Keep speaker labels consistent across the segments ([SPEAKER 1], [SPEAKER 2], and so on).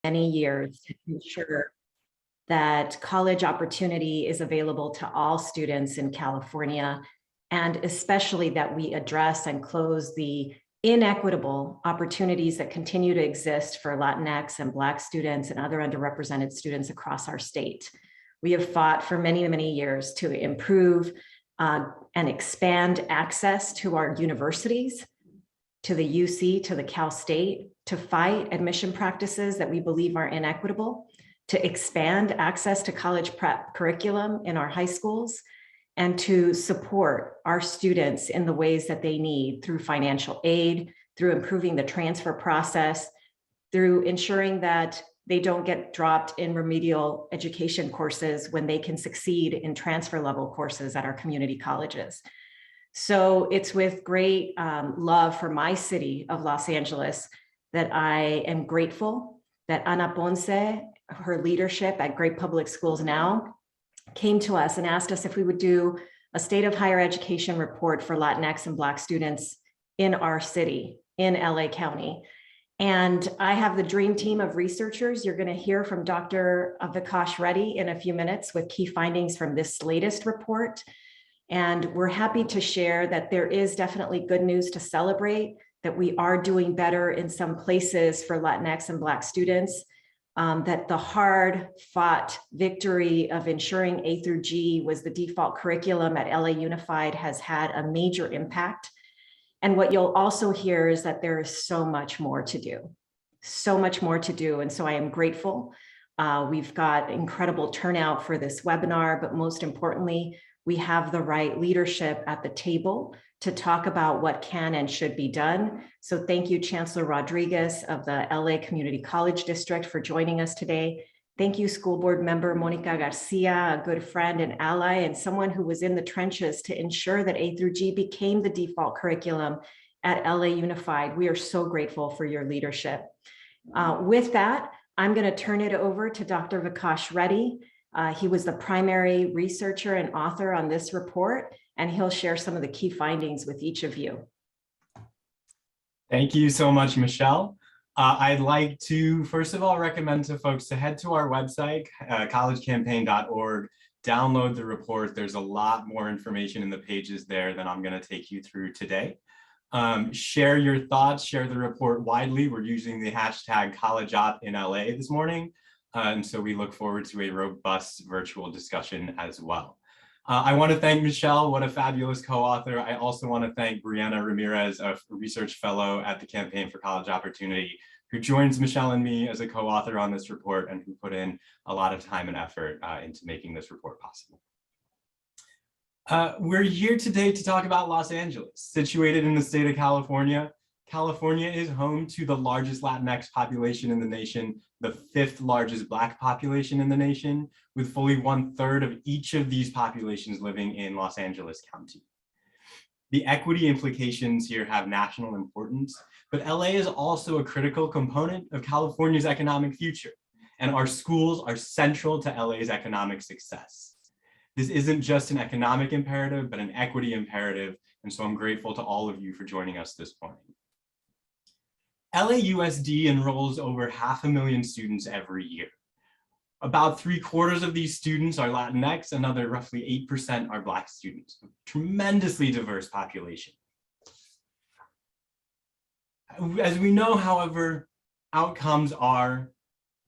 [SPEAKER 1] many years to ensure that college opportunity is available to all students in California, and especially that we address and close the inequitable opportunities that continue to exist for Latinx and Black students and other underrepresented students across our state. We have fought for many, many years to improve and expand access to our universities, to the UC, to the Cal State, to fight admission practices that we believe are inequitable, to expand access to college prep curriculum in our high schools, and to support our students in the ways that they need through financial aid, through improving the transfer process, through ensuring that they don't get dropped in remedial education courses when they can succeed in transfer level courses at our community colleges. So it's with great love for my city of Los Angeles that I am grateful that Ana Ponce, her leadership at Great Public Schools Now, came to us and asked us if we would do a state of higher education report for Latinx and Black students in our city, in LA County. And I have the dream team of researchers. You're going to hear from Dr. Vikash Reddy in a few minutes with key findings from this latest report. And we're happy to share that there is definitely good news to celebrate, that we are doing better in some places for Latinx and Black students, that the hard fought victory of ensuring A through G was the default curriculum at LA Unified has had a major impact. And what you'll also hear is that there is so much more to do, so much more to do. And so I am grateful. We've got incredible turnout for this webinar, but most importantly, we have the right leadership at the table to talk about what can and should be done. So thank you, Chancellor Rodriguez of the LA Community College District for joining us today. Thank you, School Board Member Mónica García, a good friend and ally, and someone who was in the trenches to ensure that A through G became the default curriculum at LA Unified. We are so grateful for your leadership. With that, I'm going to turn it over to Dr. Vikash Reddy. He was the primary researcher and author on this report, and he'll share some of the key findings with each of you.
[SPEAKER 2] Thank you so much, Michelle. I'd like to, first of all, recommend to folks to head to our website, collegecampaign.org, download the report. There's a lot more information in the pages there than I'm going to take you through today. Share your thoughts, share the report widely. We're using the hashtag CollegeOp in LA this morning. And so we look forward to a robust virtual discussion as well. I want to thank Michelle, what a fabulous co-author. I also want to thank Brianna Ramirez, a research fellow at the Campaign for College Opportunity, who joins Michelle and me as a co-author on this report and who put in a lot of time and effort into making this report possible. We're here today to talk about Los Angeles. Situated in the state of California, California is home to the largest Latinx population in the nation, the 5th largest Black population in the nation, with fully 1/3 of each of these populations living in Los Angeles County. The equity implications here have national importance, but LA is also a critical component of California's economic future, and our schools are central to LA's economic success. This isn't just an economic imperative, but an equity imperative, and so I'm grateful to all of you for joining us this morning. LAUSD enrolls over 500,000 students every year. About 3/4 of these students are Latinx, another roughly 8% are Black students, a tremendously diverse population. As we know, however, outcomes are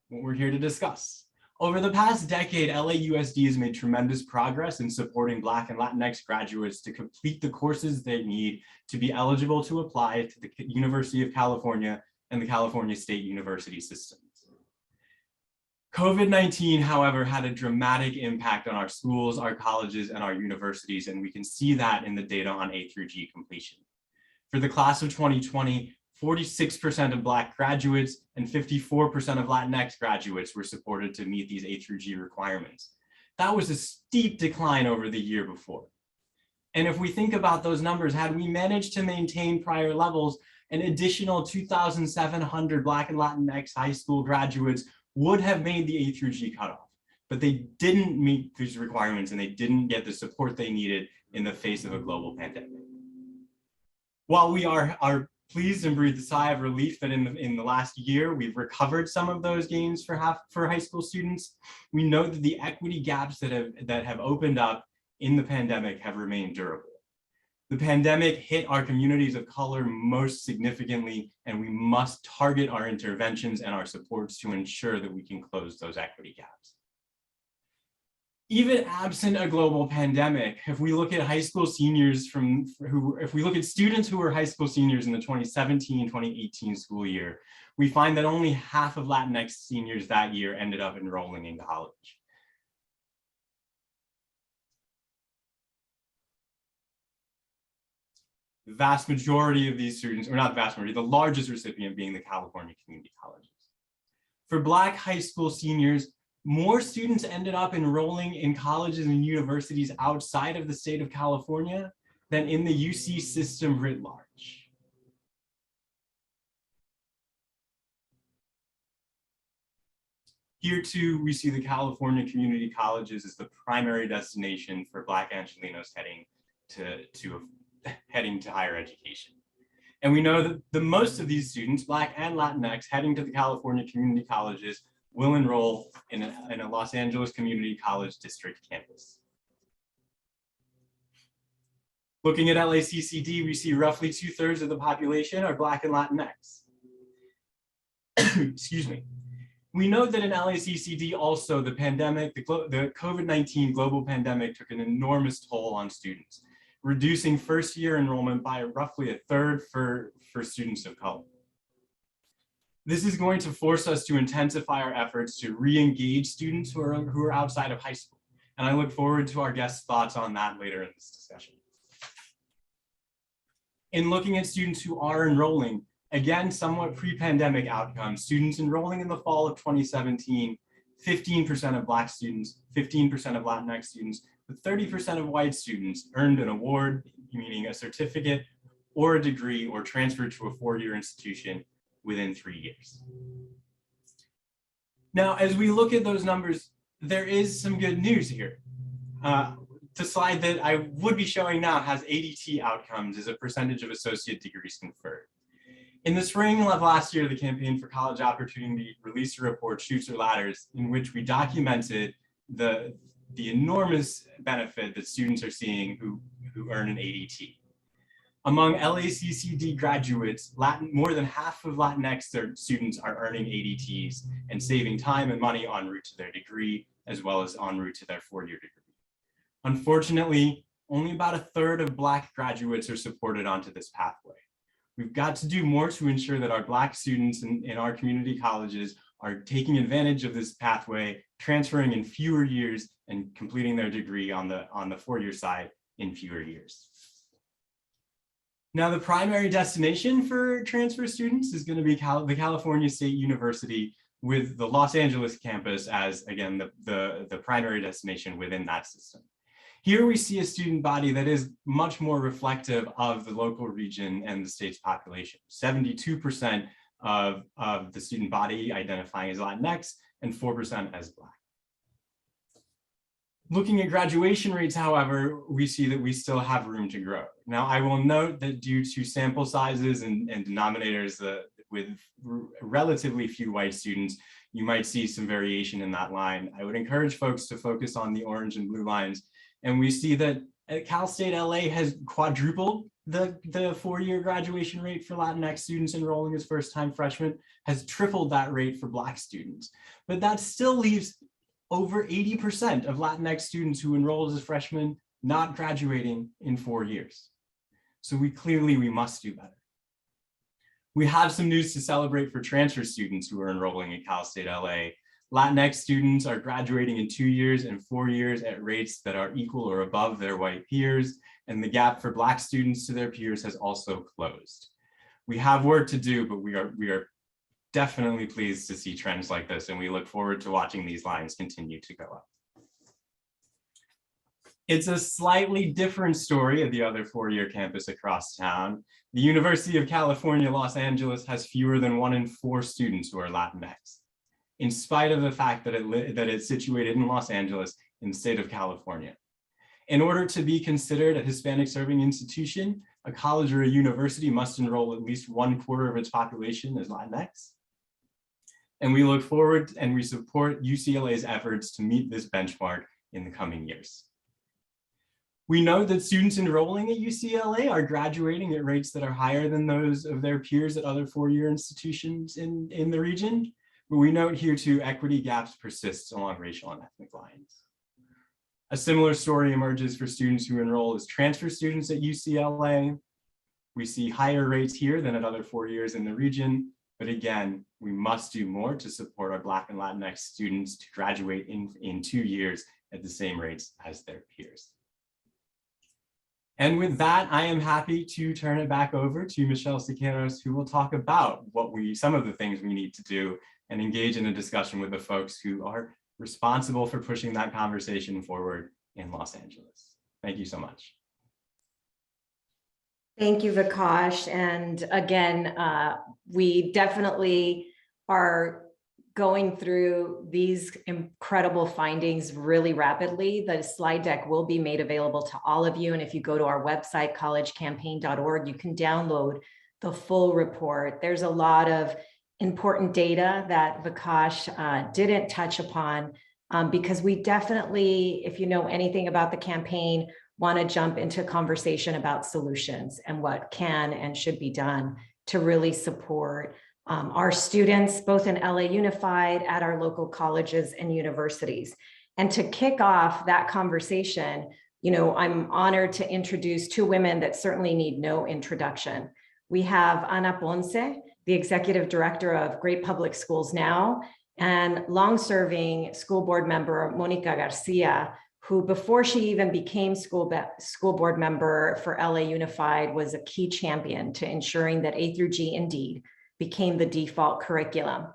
[SPEAKER 2] what we're here to discuss. Over the past decade, LAUSD has made tremendous progress in supporting Black and Latinx graduates to complete the courses they need to be eligible to apply to the University of California and the California State University systems. COVID-19, however, had a dramatic impact on our schools, our colleges, and our universities, and we can see that in the data on A through G completion. For the class of 2020, 46% of Black graduates and 54% of Latinx graduates were supported to meet these A through G requirements. That was a steep decline over the year before. And if we think about those numbers, had we managed to maintain prior levels, an additional 2,700 Black and Latinx high school graduates would have made the A through G cutoff, but they didn't meet these requirements and they didn't get the support they needed in the face of a global pandemic. While we are pleased and breathed a sigh of relief that in the last year, we've recovered some of those gains for high school students. We know that the equity gaps that have opened up in the pandemic have remained durable. The pandemic hit our communities of color most significantly, and we must target our interventions and our supports to ensure that we can close those equity gaps. Even absent a global pandemic, if we look at high school seniors if we look at students who were high school seniors in the 2017-2018 school year, we find that only half of Latinx seniors that year ended up enrolling in college. The vast majority of these students, or not vast majority, the largest recipient being the California community colleges. For Black high school seniors, more students ended up enrolling in colleges and universities outside of the state of California than in the UC system writ large. Here too, we see the California community colleges as the primary destination for Black Angelenos heading to higher education. And we know that the most of these students, Black and Latinx, heading to the California community colleges will enroll in a Los Angeles Community College District campus. Looking at LACCD, we see roughly 2/3 of the population are Black and Latinx. Excuse me. We know that in LACCD also the pandemic, the COVID-19 global pandemic took an enormous toll on students, reducing first year enrollment by roughly 1/3 for students of color. This is going to force us to intensify our efforts to re-engage students who are outside of high school. And I look forward to our guests' thoughts on that later in this discussion. In looking at students who are enrolling, again, somewhat pre-pandemic outcomes, students enrolling in the fall of 2017, 15% of Black students, 15% of Latinx students, but 30% of white students earned an award, meaning a certificate or a degree, or transferred to a 4-year institution within 3 years. Now, as we look at those numbers, there is some good news here. The slide that I would be showing now has ADT outcomes as a percentage of associate degrees conferred. In the spring of last year, the Campaign for College Opportunity released a report, Chutes or Ladders, in which we documented the enormous benefit that students are seeing who earn an ADT. Among LACCD graduates, more than half of Latinx students are earning ADTs and saving time and money en route to their degree, as well as en route to their 4-year degree. Unfortunately, only about 1/3 of Black graduates are supported onto this pathway. We've got to do more to ensure that our Black students in our community colleges are taking advantage of this pathway, transferring in fewer years and completing their degree on the 4-year side in fewer years. Now, the primary destination for transfer students is going to be the California State University, with the Los Angeles campus as, again, the primary destination within that system. Here we see a student body that is much more reflective of the local region and the state's population. 72% of the student body identifying as Latinx and 4% as Black. Looking at graduation rates, however, we see that we still have room to grow. Now, I will note that due to sample sizes and denominators with relatively few white students, you might see some variation in that line. I would encourage folks to focus on the orange and blue lines. And we see that Cal State LA has quadrupled the 4-year graduation rate for Latinx students enrolling as first-time freshmen, has tripled that rate for Black students. But that still leaves over 80% of Latinx students who enroll as freshmen not graduating in 4 years. So we must do better. We have some news to celebrate for transfer students who are enrolling at Cal State LA. Latinx students are graduating in 2 years and 4 years at rates that are equal or above their white peers, and the gap for Black students to their peers has also closed. We have work to do, but we are definitely pleased to see trends like this, and we look forward to watching these lines continue to go up. It's a slightly different story of the other 4-year campus across town. The University of California, Los Angeles has fewer than 1 in 4 students who are Latinx, in spite of the fact that it's situated in Los Angeles in the state of California. In order to be considered a Hispanic serving institution, A college or a university must enroll at least 1/4 of its population as Latinx. And we look forward and we support UCLA's efforts to meet this benchmark in the coming years. We know that students enrolling at UCLA are graduating at rates that are higher than those of their peers at other four-year institutions in the region. But we note here too, equity gaps persist along racial and ethnic lines. A similar story emerges for students who enroll as transfer students at UCLA. We see higher rates here than at other 4 years in the region. But again, we must do more to support our Black and Latinx students to graduate in 2 years at the same rates as their peers. And with that, I am happy to turn it back over to Michelle Siqueiros, who will talk about some of the things we need to do and engage in a discussion with the folks who are responsible for pushing that conversation forward in Los Angeles. Thank you so much.
[SPEAKER 1] Thank you, Vikash. And again, we definitely are going through these incredible findings really rapidly. The slide deck will be made available to all of you. And if you go to our website, collegecampaign.org, you can download the full report. There's a lot of important data that Vikash didn't touch upon because we definitely, if you know anything about the campaign, want to jump into conversation about solutions and what can and should be done to really support our students, both in LA Unified, at our local colleges and universities. And to kick off that conversation, I'm honored to introduce two women that certainly need no introduction. We have Ana Ponce, the Executive Director of Great Public Schools Now, and long-serving school board member, Mónica García, who before she even became school board member for LA Unified was a key champion to ensuring that A through G indeed became the default curriculum.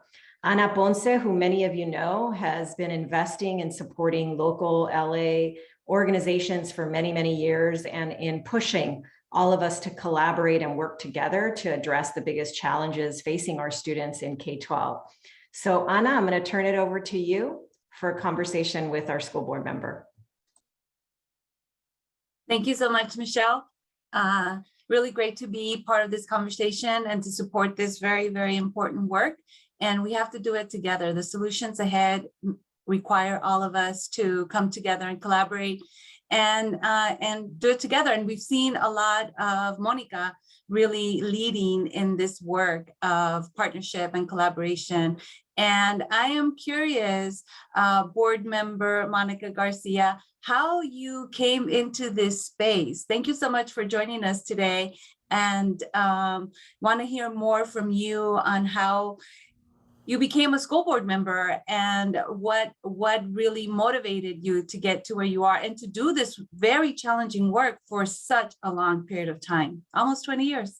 [SPEAKER 1] Ana Ponce, who many of you know, has been investing and supporting local LA organizations for many, many years and in pushing all of us to collaborate and work together to address the biggest challenges facing our students in K-12. So Ana, I'm going to turn it over to you for a conversation with our school board member.
[SPEAKER 3] Thank you so much, Michelle. Really great to be part of this conversation and to support this very, very important work. And we have to do it together. The solutions ahead require all of us to come together and collaborate and do it together. And we've seen a lot of Mónica really leading in this work of partnership and collaboration. And I am curious, board member Mónica García, how you came into this space. Thank you so much for joining us today, and want to hear more from you on how you became a school board member and what really motivated you to get to where you are and to do this very challenging work for such a long period of time, almost 20 years.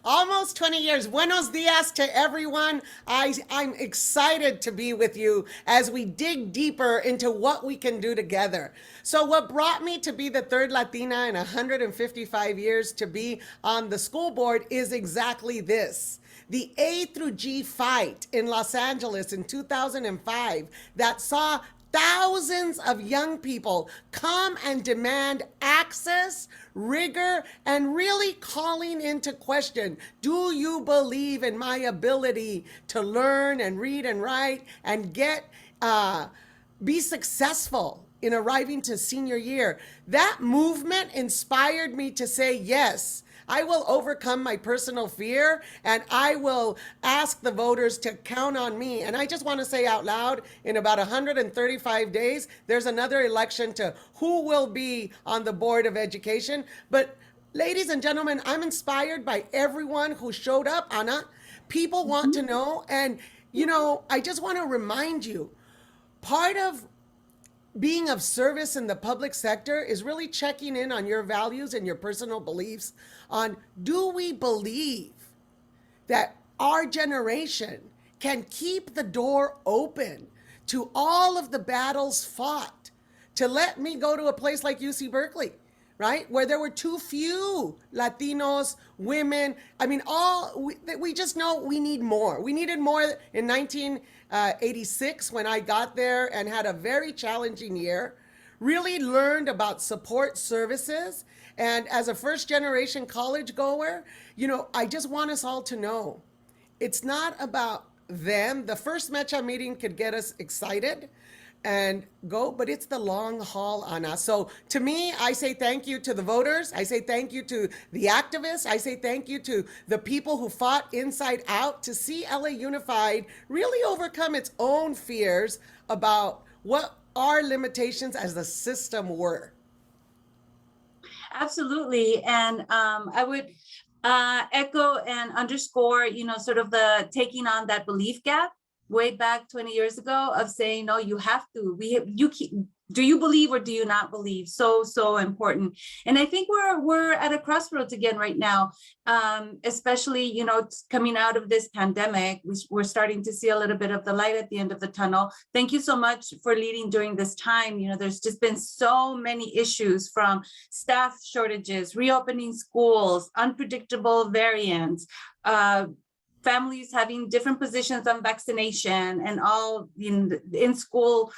[SPEAKER 4] Almost 20 years. Buenos dias to everyone. I'm excited to be with you as we dig deeper into what we can do together. So what brought me to be the third Latina in 155 years to be on the school board is exactly this. The A through G fight in Los Angeles in 2005 that saw thousands of young people come and demand access, rigor, and really calling into question, do you believe in my ability to learn and read and write and be successful in arriving to senior year? That movement inspired me to say, yes, I will overcome my personal fear and I will ask the voters to count on me. And I just want to say out loud, in about 135 days, there's another election to who will be on the Board of Education. But ladies and gentlemen, I'm inspired by everyone who showed up, Ana. People want to know. And, I just want to remind you, part of being of service in the public sector is really checking in on your values and your personal beliefs on, do we believe that our generation can keep the door open to all of the battles fought to let me go to a place like UC Berkeley, right? Where there were too few Latinos, women. I mean, we just know we need more. We needed more in 1986 when I got there and had a very challenging year, really learned about support services. And as a first generation college goer, I just want us all to know it's not about them. The first Mecha meeting could get us excited and go, but it's the long haul on us. So to me, I say thank you to the voters. I say thank you to the activists. I say thank you to the people who fought inside out to see LA Unified really overcome its own fears about what our limitations as a system were.
[SPEAKER 3] Absolutely. And I would echo and underscore, sort of the taking on that belief gap way back 20 years ago of saying, no, you have to, do you believe or do you not believe? So important. And I think we're at a crossroads again right now, especially, coming out of this pandemic, we're starting to see a little bit of the light at the end of the tunnel. Thank you so much for leading during this time. There's just been so many issues, from staff shortages, reopening schools, unpredictable variants, families having different positions on vaccination, and all in school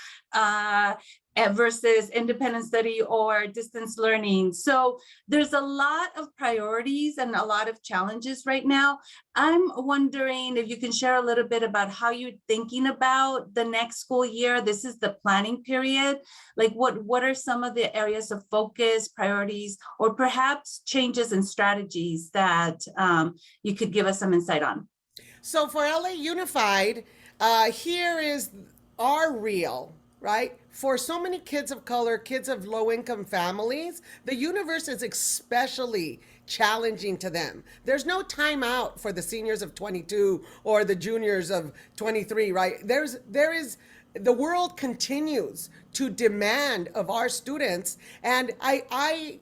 [SPEAKER 3] versus independent study or distance learning. So there's a lot of priorities and a lot of challenges right now. I'm wondering if you can share a little bit about how you're thinking about the next school year. This is the planning period. Like what are some of the areas of focus, priorities, or perhaps changes and strategies that you could give us some insight on?
[SPEAKER 4] So for LA Unified, here is our reel, right? For so many kids of color, kids of low-income families, the universe is especially challenging to them. There's no time out for the seniors of 22 or the juniors of 23, right? The world continues to demand of our students, and I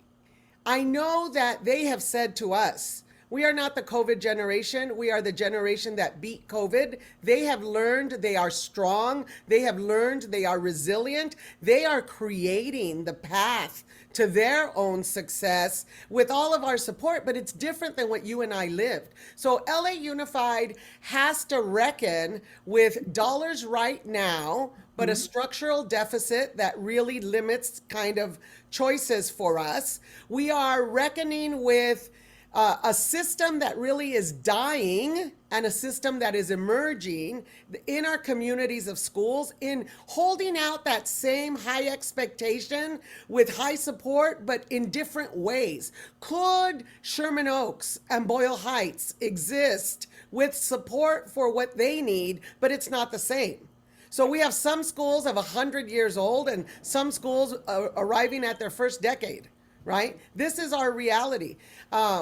[SPEAKER 4] know that they have said to us, we are not the COVID generation. We are the generation that beat COVID. They have learned they are strong. They have learned they are resilient. They are creating the path to their own success with all of our support, but it's different than what you and I lived. So LA Unified has to reckon with dollars right now, but a structural deficit that really limits kind of choices for us. We are reckoning with a system that really is dying and a system that is emerging in our communities of schools, in holding out that same high expectation with high support, but in different ways. Could Sherman Oaks and Boyle Heights exist with support for what they need, but it's not the same? So we have some schools of 100 years old and some schools arriving at their first decade. Right? This is our reality.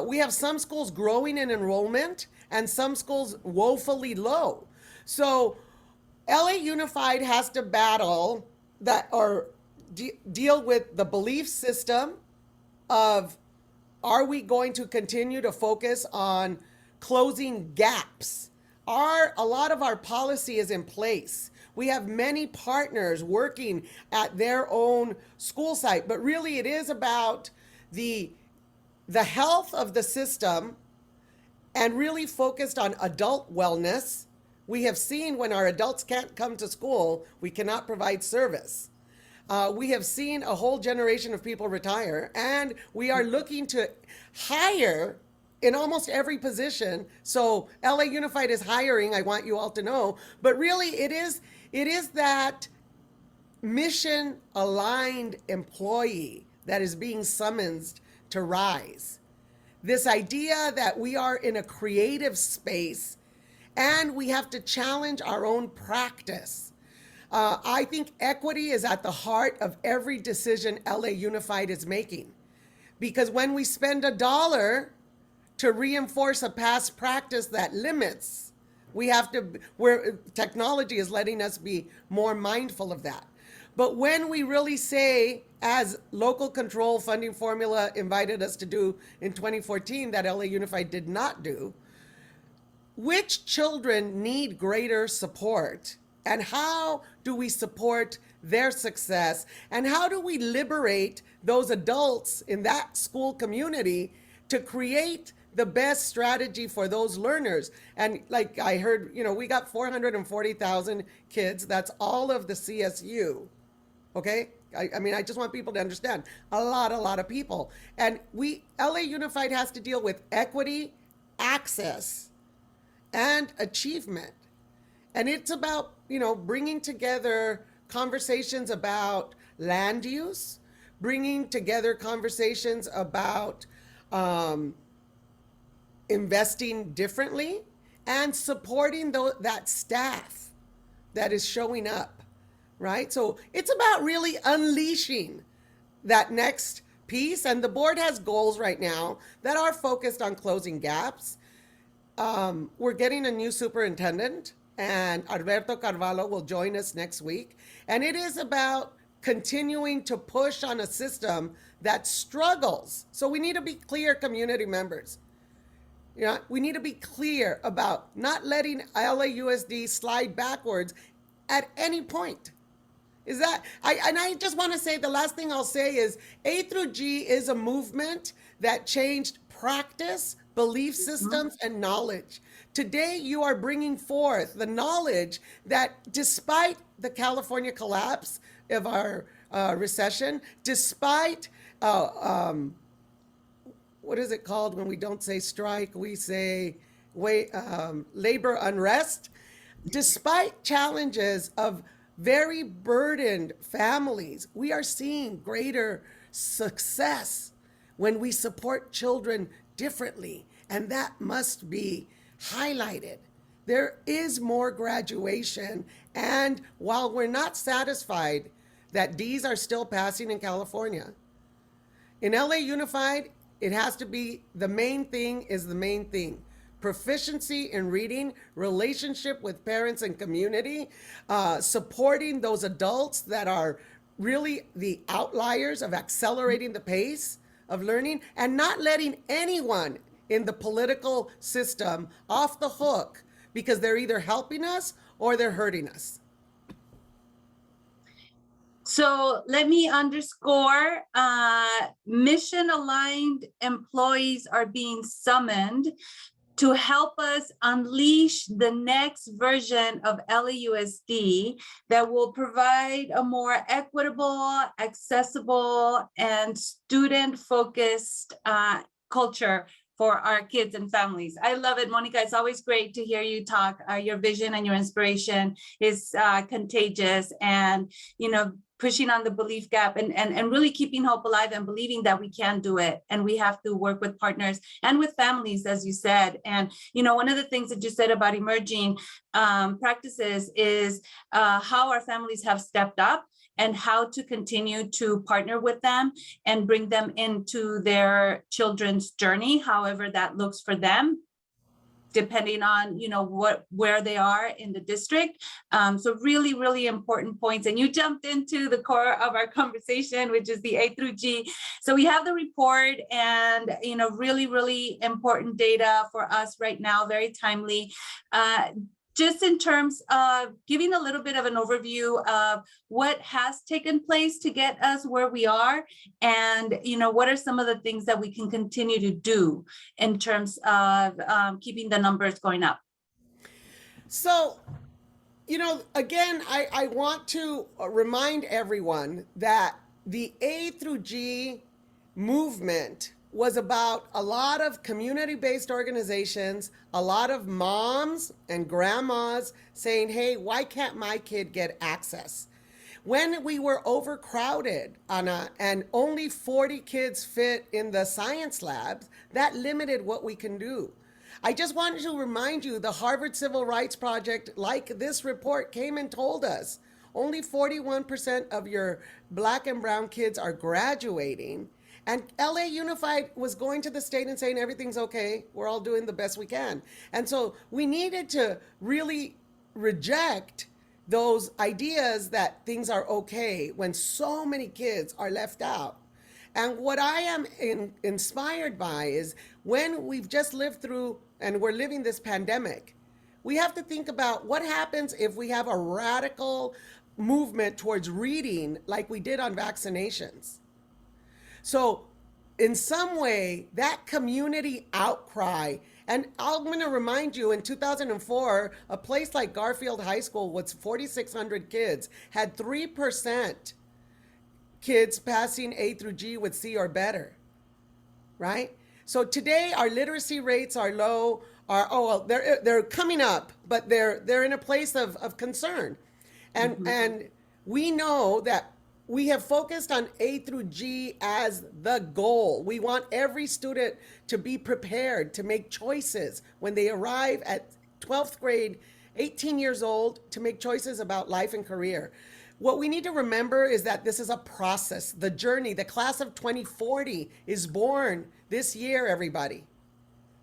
[SPEAKER 4] We have some schools growing in enrollment and some schools woefully low. So LA Unified has to battle that, or deal with the belief system of, are we going to continue to focus on closing gaps? A lot of our policy is in place. We have many partners working at their own school site, but really it is about the health of the system and really focused on adult wellness. We have seen when our adults can't come to school, we cannot provide service. We have seen a whole generation of people retire, and we are looking to hire in almost every position. So LA Unified is hiring, I want you all to know, but really it is that mission aligned employee that is being summoned to rise. This idea that we are in a creative space and we have to challenge our own practice. I think equity is at the heart of every decision LA Unified is making. Because when we spend $1 to reinforce a past practice that limits, where technology is letting us be more mindful of that. But when we really say, as local control funding formula invited us to do in 2014, that LA Unified did not do, which children need greater support, and how do we support their success, and how do we liberate those adults in that school community to create the best strategy for those learners? And like I heard, we got 440,000 kids. That's all of the CSU. Okay. I mean, I just want people to understand a lot of people. And LA Unified has to deal with equity, access, and achievement. And it's about, bringing together conversations about land use, bringing together conversations about investing differently, and supporting that staff that is showing up, right? So it's about really unleashing that next piece. And the board has goals right now that are focused on closing gaps. We're getting a new superintendent, and Alberto Carvalho will join us next week. And it is about continuing to push on a system that struggles. So we need to be clear, community members. We need to be clear about not letting LAUSD slide backwards at any point. I just want to say, the last thing I'll say is A through G is a movement that changed practice, belief systems, and knowledge. Today, you are bringing forth the knowledge that despite the California collapse of our recession, despite what is it called when we don't say strike, we say labor unrest, despite challenges of very burdened families, we are seeing greater success when we support children differently, and that must be highlighted. There is more graduation, and while we're not satisfied that Ds are still passing in California, in LA Unified, it has to be the main thing is the main thing. Proficiency in reading, relationship with parents and community, supporting those adults that are really the outliers of accelerating the pace of learning, and not letting anyone in the political system off the hook because they're either helping us or they're hurting us.
[SPEAKER 3] So let me underscore, mission-aligned employees are being summoned to help us unleash the next version of LAUSD that will provide a more equitable, accessible, and student-focused culture for our kids and families. I love it, Mónica. It's always great to hear you talk. Your vision and your inspiration is contagious, and pushing on the belief gap and really keeping hope alive and believing that we can do it. And we have to work with partners and with families, as you said. And, one of the things that you said about emerging practices is how our families have stepped up and how to continue to partner with them and bring them into their children's journey, however that looks for them, depending on where they are in the district. So really, really important points. And you jumped into the core of our conversation, which is the A through G. So we have the report, and really, really important data for us right now, very timely. Just in terms of giving a little bit of an overview of what has taken place to get us where we are, and what are some of the things that we can continue to do in terms of keeping the numbers going up.
[SPEAKER 4] So, again, I want to remind everyone that the A through G movement was about a lot of community-based organizations, a lot of moms and grandmas saying, hey, why can't my kid get access? When we were overcrowded, Ana, and only 40 kids fit in the science labs, that limited what we can do. I just wanted to remind you, the Harvard Civil Rights Project, like this report, came and told us only 41% of your Black and brown kids are graduating. And LA Unified was going to the state and saying, everything's okay, we're all doing the best we can. And so we needed to really reject those ideas that things are okay when so many kids are left out. And what I am inspired by is when we've just lived through and we're living this pandemic, we have to think about what happens if we have a radical movement towards reading like we did on vaccinations. So in some way, that community outcry, and I'm going to remind you, in 2004, a place like Garfield High School with 4,600 kids had 3% kids passing A through G with C or better, right? So today our literacy rates are low, they're coming up, but they're in a place of concern. And we know that we have focused on A through G as the goal. We want every student to be prepared to make choices when they arrive at 12th grade, 18 years old, to make choices about life and career. What we need to remember is that this is a process, the journey. The class of 2040 is born this year, everybody,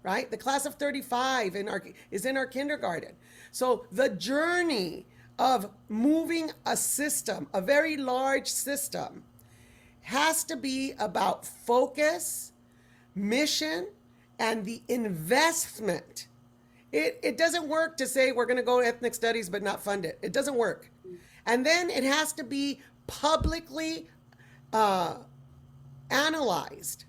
[SPEAKER 4] right? The class of 35 is in our kindergarten. So the journey of moving a system, a very large system, has to be about focus, mission, and the investment. It doesn't work to say we're going to go to ethnic studies but not fund it. It doesn't work. And then it has to be publicly analyzed,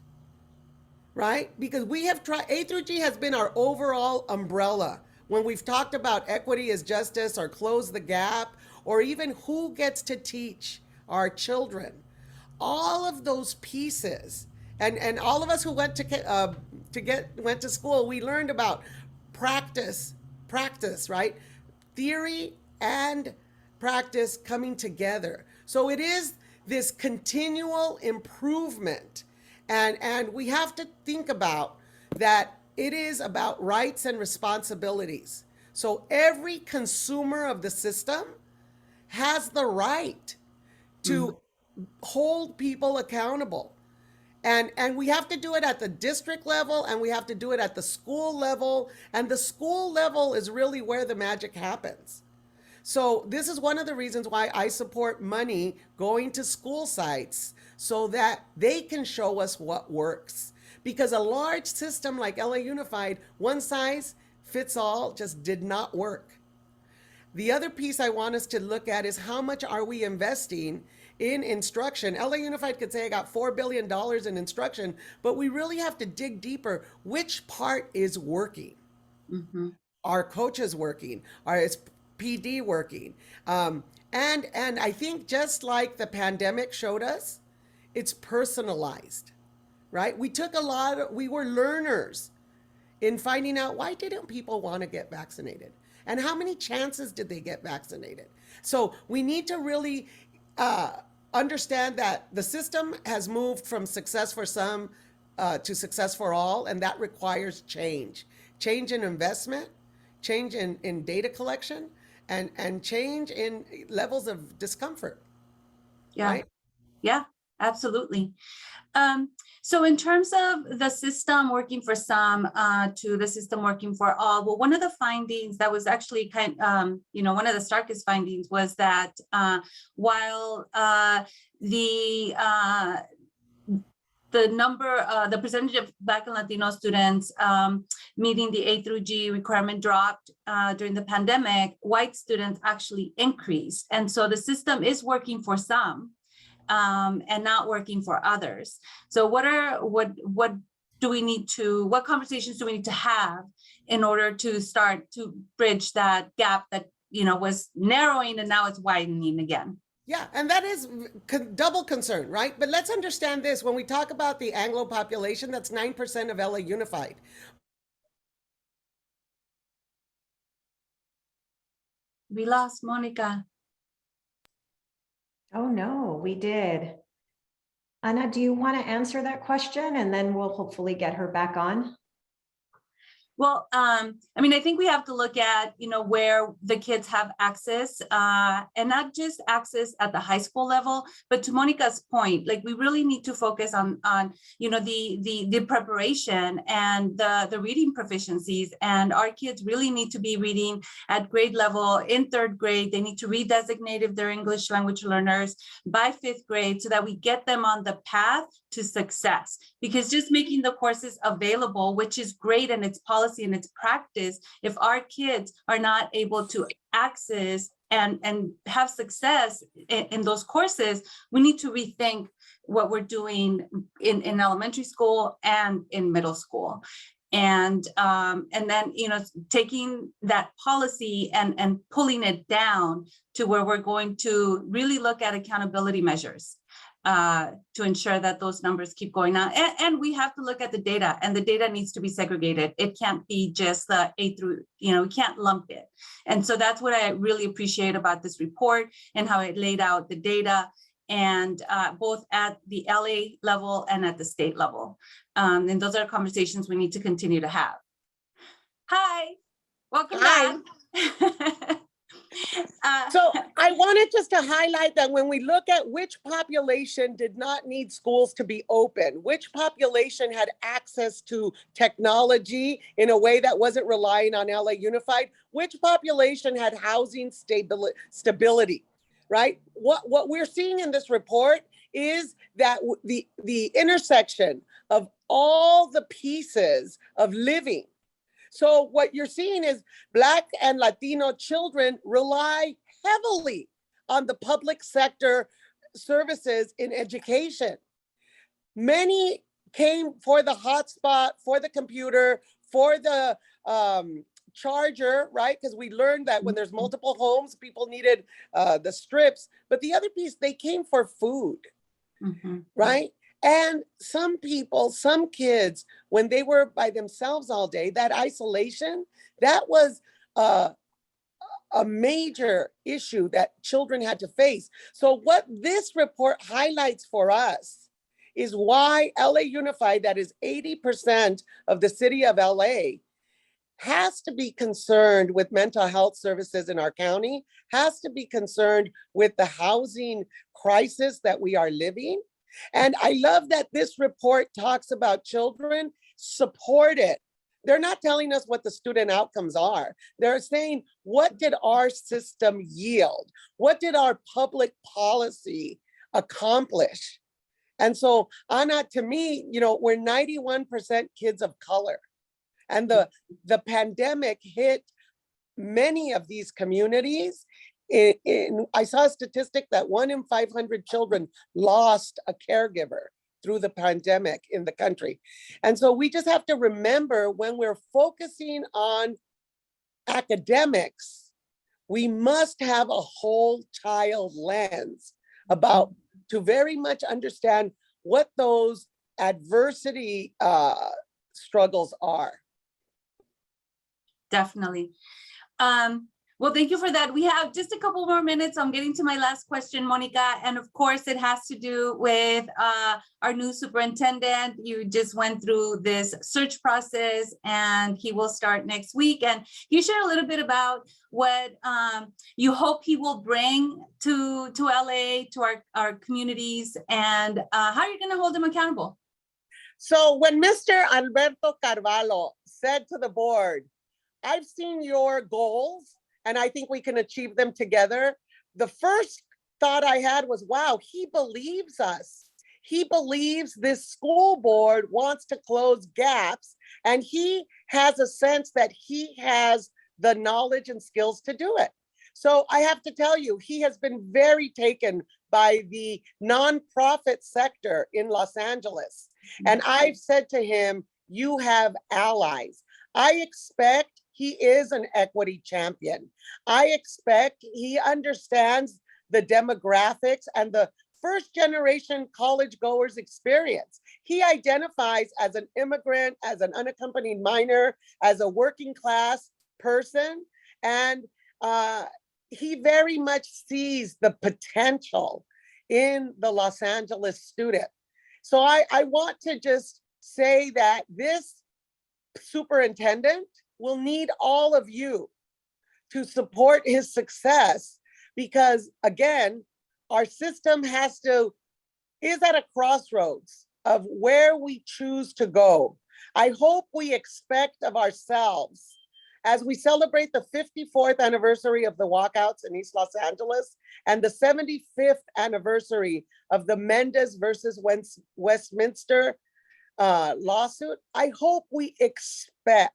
[SPEAKER 4] right? Because we have tried, A through G has been our overall umbrella. When we've talked about equity as justice or close the gap, or even who gets to teach our children, all of those pieces, and all of us who went to school, we learned about practice, right? Theory and practice coming together. So it is this continual improvement, and we have to think about that. It is about rights and responsibilities. So every consumer of the system has the right to hold people accountable. And we have to do it at the district level, and we have to do it at the school level. And the school level is really where the magic happens. So this is one of the reasons why I support money going to school sites so that they can show us what works. Because a large system like LA Unified, one size fits all, just did not work. The other piece I want us to look at is how much are we investing in instruction. LA Unified could say I got $4 billion in instruction, but we really have to dig deeper. Which part is working? Are coaches working? Is PD working? And I think just like the pandemic showed us, it's personalized. Right? We were learners in finding out, why didn't people want to get vaccinated? And how many chances did they get vaccinated? So we need to really understand that the system has moved from success for some to success for all, and that requires change. Change in investment, change in data collection, and change in levels of discomfort.
[SPEAKER 3] Yeah,
[SPEAKER 4] right?
[SPEAKER 3] Yeah, absolutely. So in terms of the system working for some to the system working for all, well, one of the findings that was actually one of the starkest findings was that while the percentage of Black and Latino students meeting the A through G requirement dropped during the pandemic, white students actually increased. And so the system is working for some, and not working for others. So what conversations do we need to have in order to start to bridge that gap that was narrowing and now it's widening again?
[SPEAKER 4] Yeah, and that is double concern, right? But let's understand this. When we talk about the Anglo population, that's 9% of LA Unified.
[SPEAKER 3] We lost Mónica.
[SPEAKER 1] Oh, no, we did. Ana, do you want to answer that question? And then we'll hopefully get her back on.
[SPEAKER 3] Well, I think we have to look at, where the kids have access, and not just access at the high school level, but to Monica's point, like we really need to focus on the preparation and the reading proficiencies. And our kids really need to be reading at grade level in 3rd grade. They need to read designate if they're English language learners by 5th grade so that we get them on the path to success. Because just making the courses available, which is great and it's policy and its practice, if our kids are not able to access and have success in those courses, we need to rethink what we're doing in elementary school and in middle school. And then, taking that policy and pulling it down to where we're going to really look at accountability measures. to ensure that those numbers keep going up. And we have to look at the data, and the data needs to be segregated. It can't be just the A through, we can't lump it. And so that's what I really appreciate about this report and how it laid out the data, and both at the LA level and at the state level. And those are conversations we need to continue to have. Hi, welcome
[SPEAKER 4] Hi.
[SPEAKER 3] back.
[SPEAKER 4] So I wanted just to highlight that when we look at which population did not need schools to be open, which population had access to technology in a way that wasn't relying on LA Unified, which population had housing stability, right? What we're seeing in this report is that the intersection of all the pieces of living. So what you're seeing is Black and Latino children rely heavily on the public sector services in education. Many came for the hotspot, for the computer, for the charger, right? Because we learned that when there's multiple homes, people needed the strips. But the other piece, they came for food, right? And some people, some kids, when they were by themselves all day, that isolation, that was a major issue that children had to face. So what this report highlights for us is why LA Unified, that is 80% of the city of LA, has to be concerned with mental health services in our county, has to be concerned with the housing crisis that we are living. And I love that this report talks about children, support it. They're not telling us what the student outcomes are. They're saying, what did our system yield? What did our public policy accomplish? And so, Ana, to me, we're 91% kids of color. And the pandemic hit many of these communities. I saw a statistic that 1 in 500 children lost a caregiver through the pandemic in the country. And so we just have to remember, when we're focusing on academics, we must have a whole child lens about to very much understand what those adversity struggles are.
[SPEAKER 3] Definitely. Well, thank you for that. We have just a couple more minutes. I'm getting to my last question, Mónica. And of course, it has to do with our new superintendent. You just went through this search process, and he will start next week. And you share a little bit about what you hope he will bring to LA, to our communities, and how you're going to hold him accountable.
[SPEAKER 4] So when Mr. Alberto Carvalho said to the board, I've seen your goals, and I think we can achieve them together, the first thought I had was, wow, he believes us. He believes this school board wants to close gaps, and he has a sense that he has the knowledge and skills to do it. So I have to tell you, he has been very taken by the nonprofit sector in Los Angeles. And I've said to him, you have allies. I expect he is an equity champion. I expect he understands the demographics and the first generation college goers experience. He identifies as an immigrant, as an unaccompanied minor, as a working class person. And he very much sees the potential in the Los Angeles student. So I want to just say that this superintendent will need all of you to support his success, because again, our system is at a crossroads of where we choose to go. I hope we expect of ourselves, as we celebrate the 54th anniversary of the walkouts in East Los Angeles and the 75th anniversary of the Mendez versus Westminster lawsuit, I hope we expect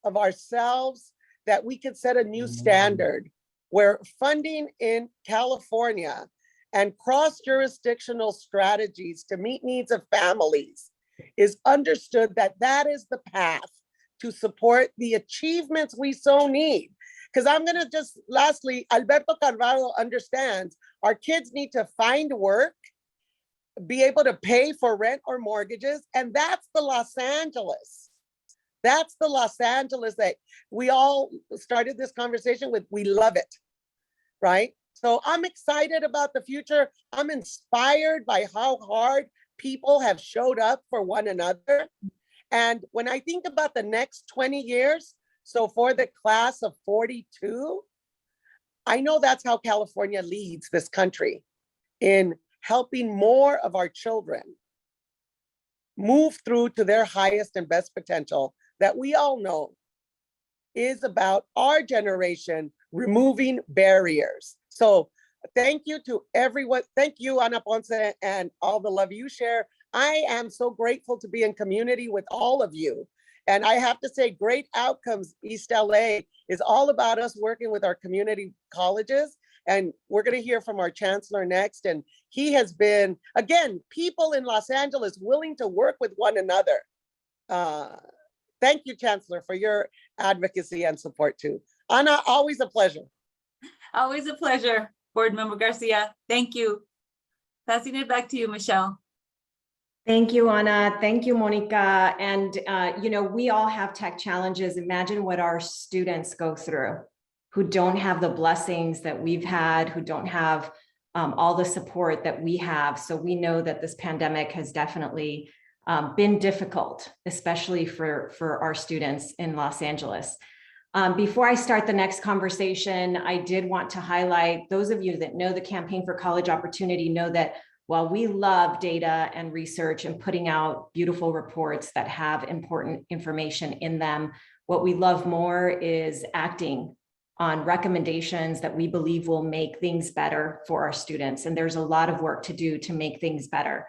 [SPEAKER 4] of ourselves that we could set a new standard where funding in California and cross-jurisdictional strategies to meet needs of families is understood, that is the path to support the achievements we so need. Because I'm going to just lastly, Alberto Carvalho understands our kids need to find work,
[SPEAKER 5] be able to pay for rent or mortgages. And that's the Los Angeles. That's the Los Angeles that we all started this conversation with. We love it, right? So I'm excited about the future. I'm inspired by how hard people have showed up for one another. And when I think about the next 20 years, so for the class of 42, I know that's how California leads this country in helping more of our children move through to their highest and best potential that we all know is about our generation removing barriers. So thank you to everyone. Thank you, Ana Ponce, and all the love you share. I am so grateful to be in community with all of you. And I have to say, Great Outcomes East LA is all about us working with our community colleges. And we're going to hear from our chancellor next. And he has been, again, people in Los Angeles willing to work with one another. Thank you, Chancellor, for your advocacy and support too. Ana, always a pleasure.
[SPEAKER 3] Always a pleasure, Board Member Garcia. Thank you. Passing it back to you, Michelle.
[SPEAKER 1] Thank you, Ana. Thank you, Mónica. And, you know, we all have tech challenges. Imagine what our students go through who don't have the blessings that we've had, who don't have all the support that we have. So we know that this pandemic has definitely been difficult, especially for our students in Los Angeles. Before I start the next conversation, I did want to highlight, those of you that know the Campaign for College Opportunity know that while we love data and research and putting out beautiful reports that have important information in them, what we love more is acting on recommendations that we believe will make things better for our students. And there's a lot of work to do to make things better.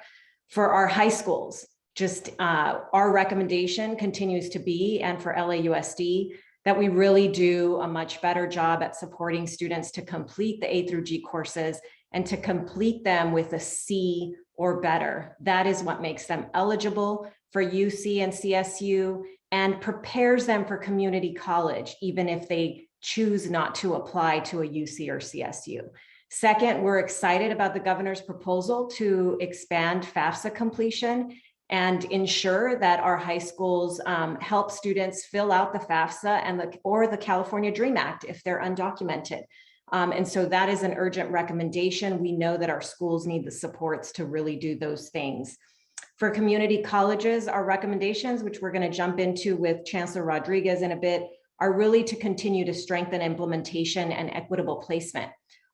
[SPEAKER 1] For our high schools, just our recommendation continues to be, and for LAUSD, that we really do a much better job at supporting students to complete the A through G courses and to complete them with a C or better. That is what makes them eligible for UC and CSU and prepares them for community college, even if they choose not to apply to a UC or CSU. Second, we're excited about the governor's proposal to expand FAFSA completion and ensure that our high schools help students fill out the FAFSA or the California DREAM Act if they're undocumented. And so that is an urgent recommendation. We know that our schools need the supports to really do those things. For community colleges, our recommendations, which we're going to jump into with Chancellor Rodriguez in a bit, are really to continue to strengthen implementation and equitable placement.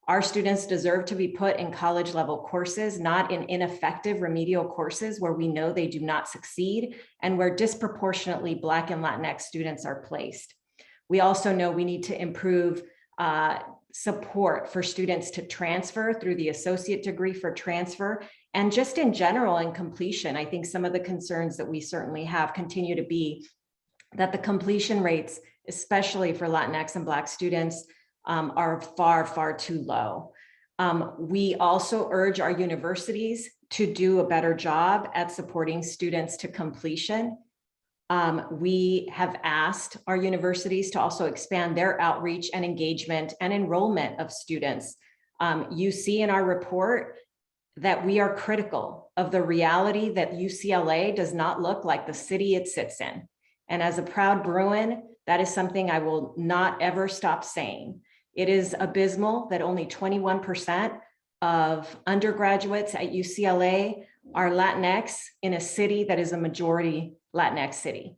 [SPEAKER 1] Our students deserve to be put in college level courses, not in ineffective remedial courses where we know they do not succeed and where disproportionately Black and Latinx students are placed. We also know we need to improve support for students to transfer through the associate degree for transfer. And just in general in completion, I think some of the concerns that we certainly have continue to be that the completion rates, especially for Latinx and Black students, are far, far too low. We also urge our universities to do a better job at supporting students to completion. We have asked our universities to also expand their outreach and engagement and enrollment of students. You see in our report that we are critical of the reality that UCLA does not look like the city it sits in. And as a proud Bruin, that is something I will not ever stop saying. It is abysmal that only 21% of undergraduates at UCLA are Latinx in a city that is a majority Latinx city.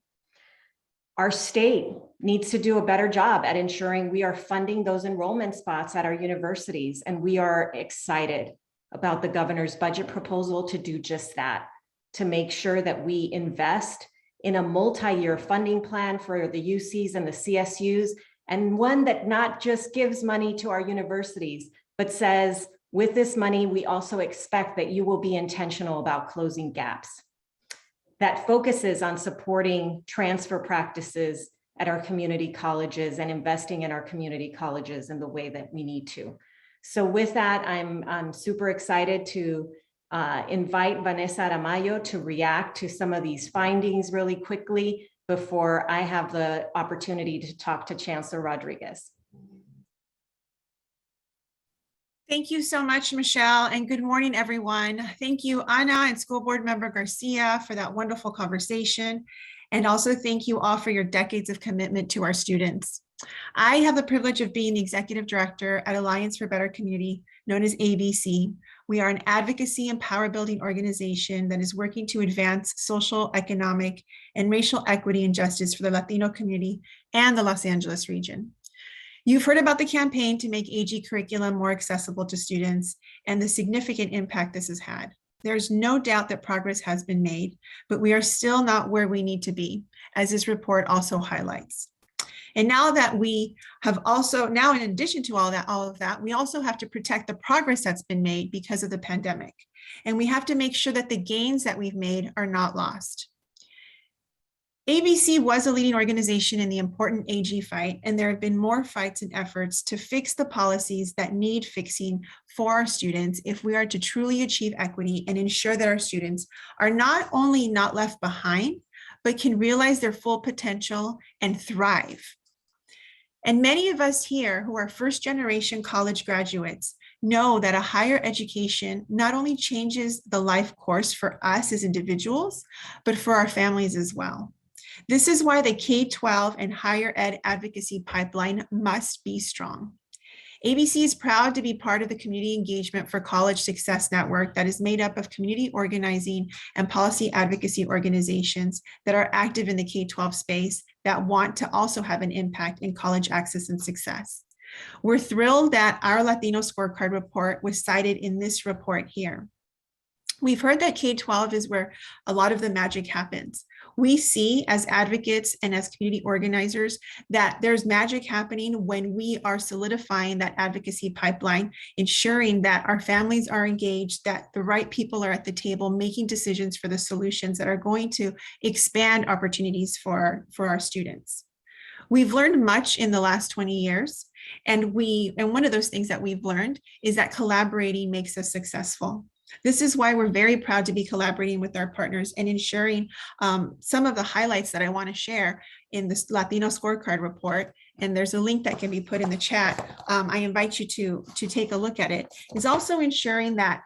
[SPEAKER 1] Our state needs to do a better job at ensuring we are funding those enrollment spots at our universities, and we are excited about the governor's budget proposal to do just that, to make sure that we invest in a multi-year funding plan for the UCs and the CSUs, and one that not just gives money to our universities, but says, with this money, we also expect that you will be intentional about closing gaps. That focuses on supporting transfer practices at our community colleges and investing in our community colleges in the way that we need to. So with that, I'm super excited to invite Vanessa Aramayo to react to some of these findings really quickly before I have the opportunity to talk to Chancellor Rodriguez.
[SPEAKER 6] Thank you so much, Michelle, and good morning, everyone. Thank you, Ana and School Board Member Garcia, for that wonderful conversation. And also thank you all for your decades of commitment to our students. I have the privilege of being the Executive Director at Alliance for Better Community, known as ABC. We are an advocacy and power building organization that is working to advance social, economic, and racial equity and justice for the Latino community and the Los Angeles region. You've heard about the campaign to make AG curriculum more accessible to students and the significant impact this has had. There's no doubt that progress has been made, but we are still not where we need to be, as this report also highlights. And now that we have also, now in addition to all of that, we also have to protect the progress that's been made because of the pandemic. And we have to make sure that the gains that we've made are not lost. ABC was a leading organization in the important AG fight, and there have been more fights and efforts to fix the policies that need fixing for our students if we are to truly achieve equity and ensure that our students are not only not left behind, but can realize their full potential and thrive. And many of us here who are first-generation college graduates know that a higher education not only changes the life course for us as individuals, but for our families as well. This is why the K-12 and higher ed advocacy pipeline must be strong. ABC is proud to be part of the Community Engagement for College Success Network that is made up of community organizing and policy advocacy organizations that are active in the K-12 space that want to also have an impact in college access and success. We're thrilled that our Latino Scorecard report was cited in this report here. We've heard that K-12 is where a lot of the magic happens. We see as advocates and as community organizers that there's magic happening when we are solidifying that advocacy pipeline, ensuring that our families are engaged, that the right people are at the table making decisions for the solutions that are going to expand opportunities for our students. We've learned much in the last 20 years, and one of those things that we've learned is that collaborating makes us successful. This is why we're very proud to be collaborating with our partners and ensuring some of the highlights that I want to share in this Latino Scorecard report. And there's a link that can be put in the chat. I invite you to take a look at it. It's also ensuring that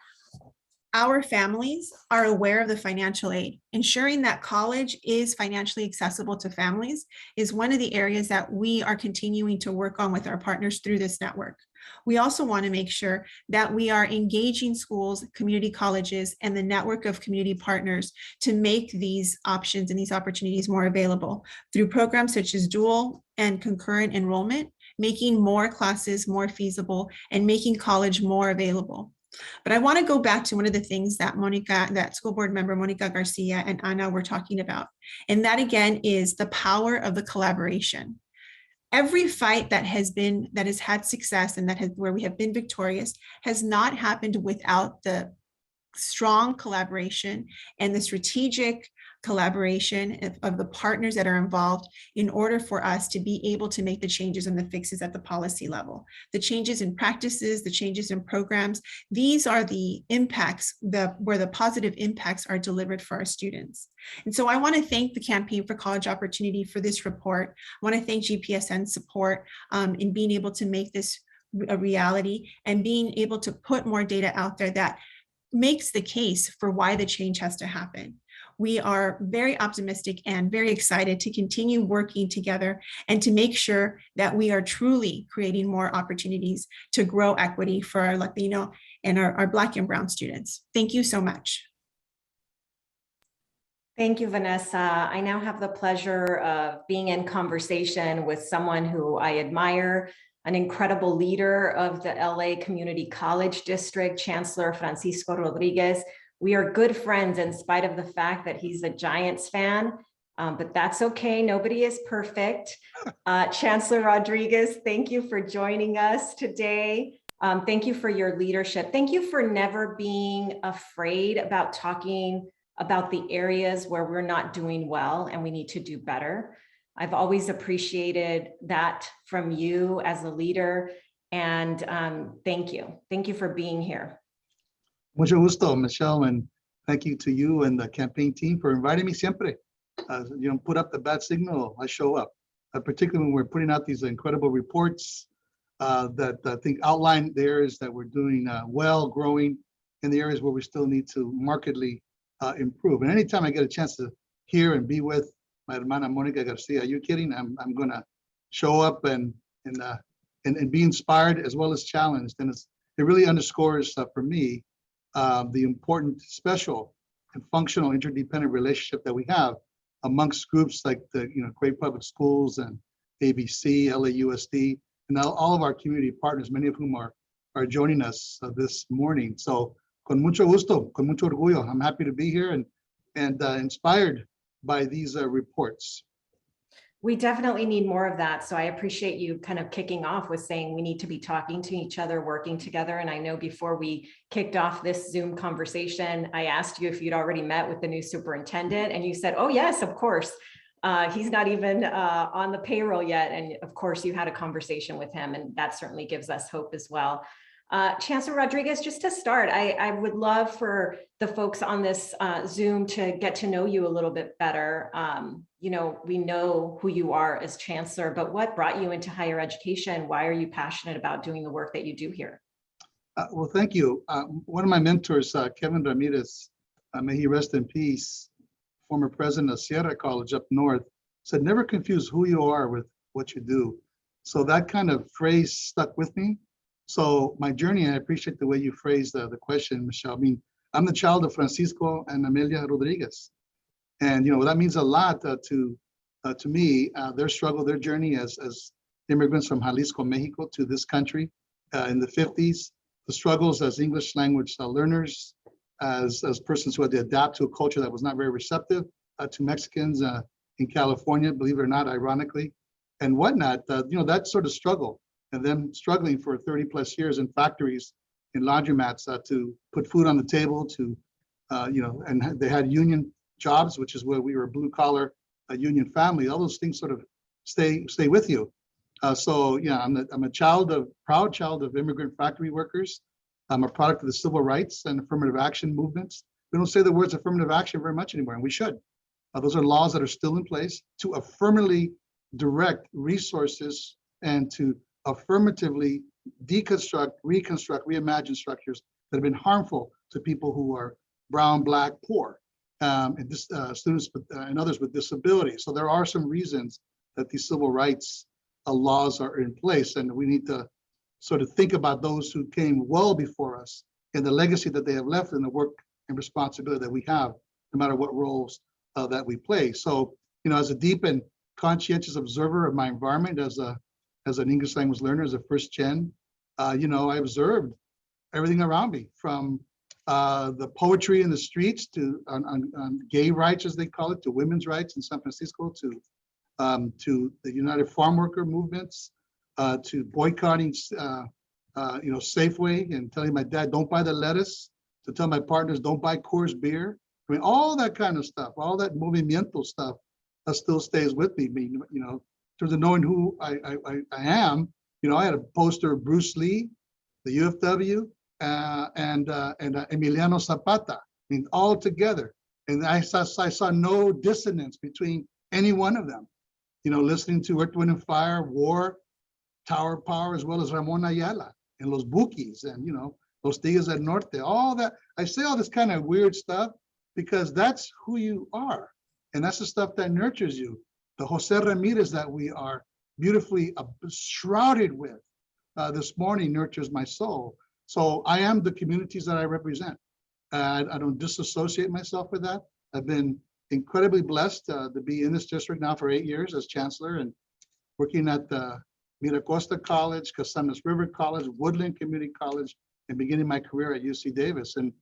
[SPEAKER 6] our families are aware of the financial aid. Ensuring that college is financially accessible to families is one of the areas that we are continuing to work on with our partners through this network. We also want to make sure that we are engaging schools, community colleges, and the network of community partners to make these options and these opportunities more available through programs such as dual and concurrent enrollment, making more classes more feasible and making college more available. But I want to go back to one of the things that Mónica, that school board member Mónica García and Ana were talking about. And that again is the power of the collaboration. Every fight that has had success and where we have been victorious has not happened without the strong collaboration and the strategic collaboration of the partners that are involved in order for us to be able to make the changes and the fixes at the policy level. The changes in practices, the changes in programs, these are the impacts where the positive impacts are delivered for our students. And so I want to thank the Campaign for College Opportunity for this report. I want to thank GPSN support in being able to make this a reality and being able to put more data out there that makes the case for why the change has to happen. We are very optimistic and very excited to continue working together and to make sure that we are truly creating more opportunities to grow equity for our Latino and our Black and Brown students. Thank you so much.
[SPEAKER 1] Thank you, Vanessa. I now have the pleasure of being in conversation with someone who I admire, an incredible leader of the LA Community College District, Chancellor Francisco Rodriguez. We are good friends in spite of the fact that he's a Giants fan, but that's okay. Nobody is perfect. Chancellor Rodriguez, thank you for joining us today. Thank you for your leadership. Thank you for never being afraid about talking about the areas where we're not doing well and we need to do better. I've always appreciated that from you as a leader, and thank you. Thank you for being here.
[SPEAKER 7] Mucho gusto, Michelle, and thank you to you and the campaign team for inviting me siempre. Put up the bad signal, I show up. Particularly when we're putting out these incredible reports, that I think outline the areas that we're doing well, growing, and the areas where we still need to markedly improve. And anytime I get a chance to hear and be with my hermana Mónica García, are you kidding? I'm gonna show up and be inspired as well as challenged. And it really underscores for me the important, special, and functional interdependent relationship that we have amongst groups like the Great Public Schools and ABC, LAUSD, and all of our community partners, many of whom are joining us this morning. So con mucho gusto, con mucho orgullo, I'm happy to be here and inspired by these reports.
[SPEAKER 1] We definitely need more of that. So I appreciate you kind of kicking off with saying we need to be talking to each other, working together. And I know before we kicked off this Zoom conversation, I asked you if you'd already met with the new superintendent, and you said, oh yes, of course. He's not even on the payroll yet. And of course you had a conversation with him, and that certainly gives us hope as well. Chancellor Rodriguez, just to start, I would love for the folks on this Zoom to get to know you a little bit better. We know who you are as Chancellor, but what brought you into higher education? Why are you passionate about doing the work that you do here?
[SPEAKER 7] Well, thank you. One of my mentors, Kevin Ramirez, may he rest in peace, former president of Sierra College up north, said, never confuse who you are with what you do. So that kind of phrase stuck with me. So my journey, and I appreciate the way you phrased the question, Michelle. I mean, I'm the child of Francisco and Amelia Rodriguez. And, that means a lot to me, their struggle, their journey as immigrants from Jalisco, Mexico to this country in the 50s, the struggles as English language learners, as persons who had to adapt to a culture that was not very receptive to Mexicans in California, believe it or not, ironically, and whatnot, that sort of struggle. And them struggling for 30 plus years in factories, in laundromats to put food on the table, and they had union jobs, which is where we were a blue collar union family. All those things sort of stay with you. So yeah, I'm a proud child of immigrant factory workers. I'm a product of the civil rights and affirmative action movements. We don't say the words affirmative action very much anymore, and we should. Those are laws that are still in place to affirmatively direct resources and to affirmatively deconstruct, reconstruct, reimagine structures that have been harmful to people who are brown, black, poor, and students and others with disabilities. So there are some reasons that these civil rights laws are in place, and we need to sort of think about those who came well before us and the legacy that they have left and the work and responsibility that we have, no matter what roles that we play. So, as a deep and conscientious observer of my environment, as an English language learner, as a first gen, I observed everything around me, from the poetry in the streets to on gay rights, as they call it, to women's rights in San Francisco, to the United Farm Worker movements, to boycotting, Safeway and telling my dad, don't buy the lettuce, to tell my partners, don't buy Coors beer. I mean, all that kind of stuff, all that movimiento stuff that still stays with me. I mean, in terms of knowing who I am, I had a poster of Bruce Lee, the UFW, and Emiliano Zapata. I mean, all together. And I saw no dissonance between any one of them. Listening to Earth, Wind and Fire, War, Tower Power, as well as Ramon Ayala and Los Bukis and, Los Tigres del Norte, all that. I say all this kind of weird stuff because that's who you are. And that's the stuff that nurtures you. The Jose Ramirez that we are beautifully shrouded with this morning nurtures my soul. So I am the communities that I represent. I don't disassociate myself with that. I've been incredibly blessed to be in this district now for 8 years as chancellor and working at the Miracosta College, Casanas River College, Woodland Community College, and beginning my career at UC Davis, and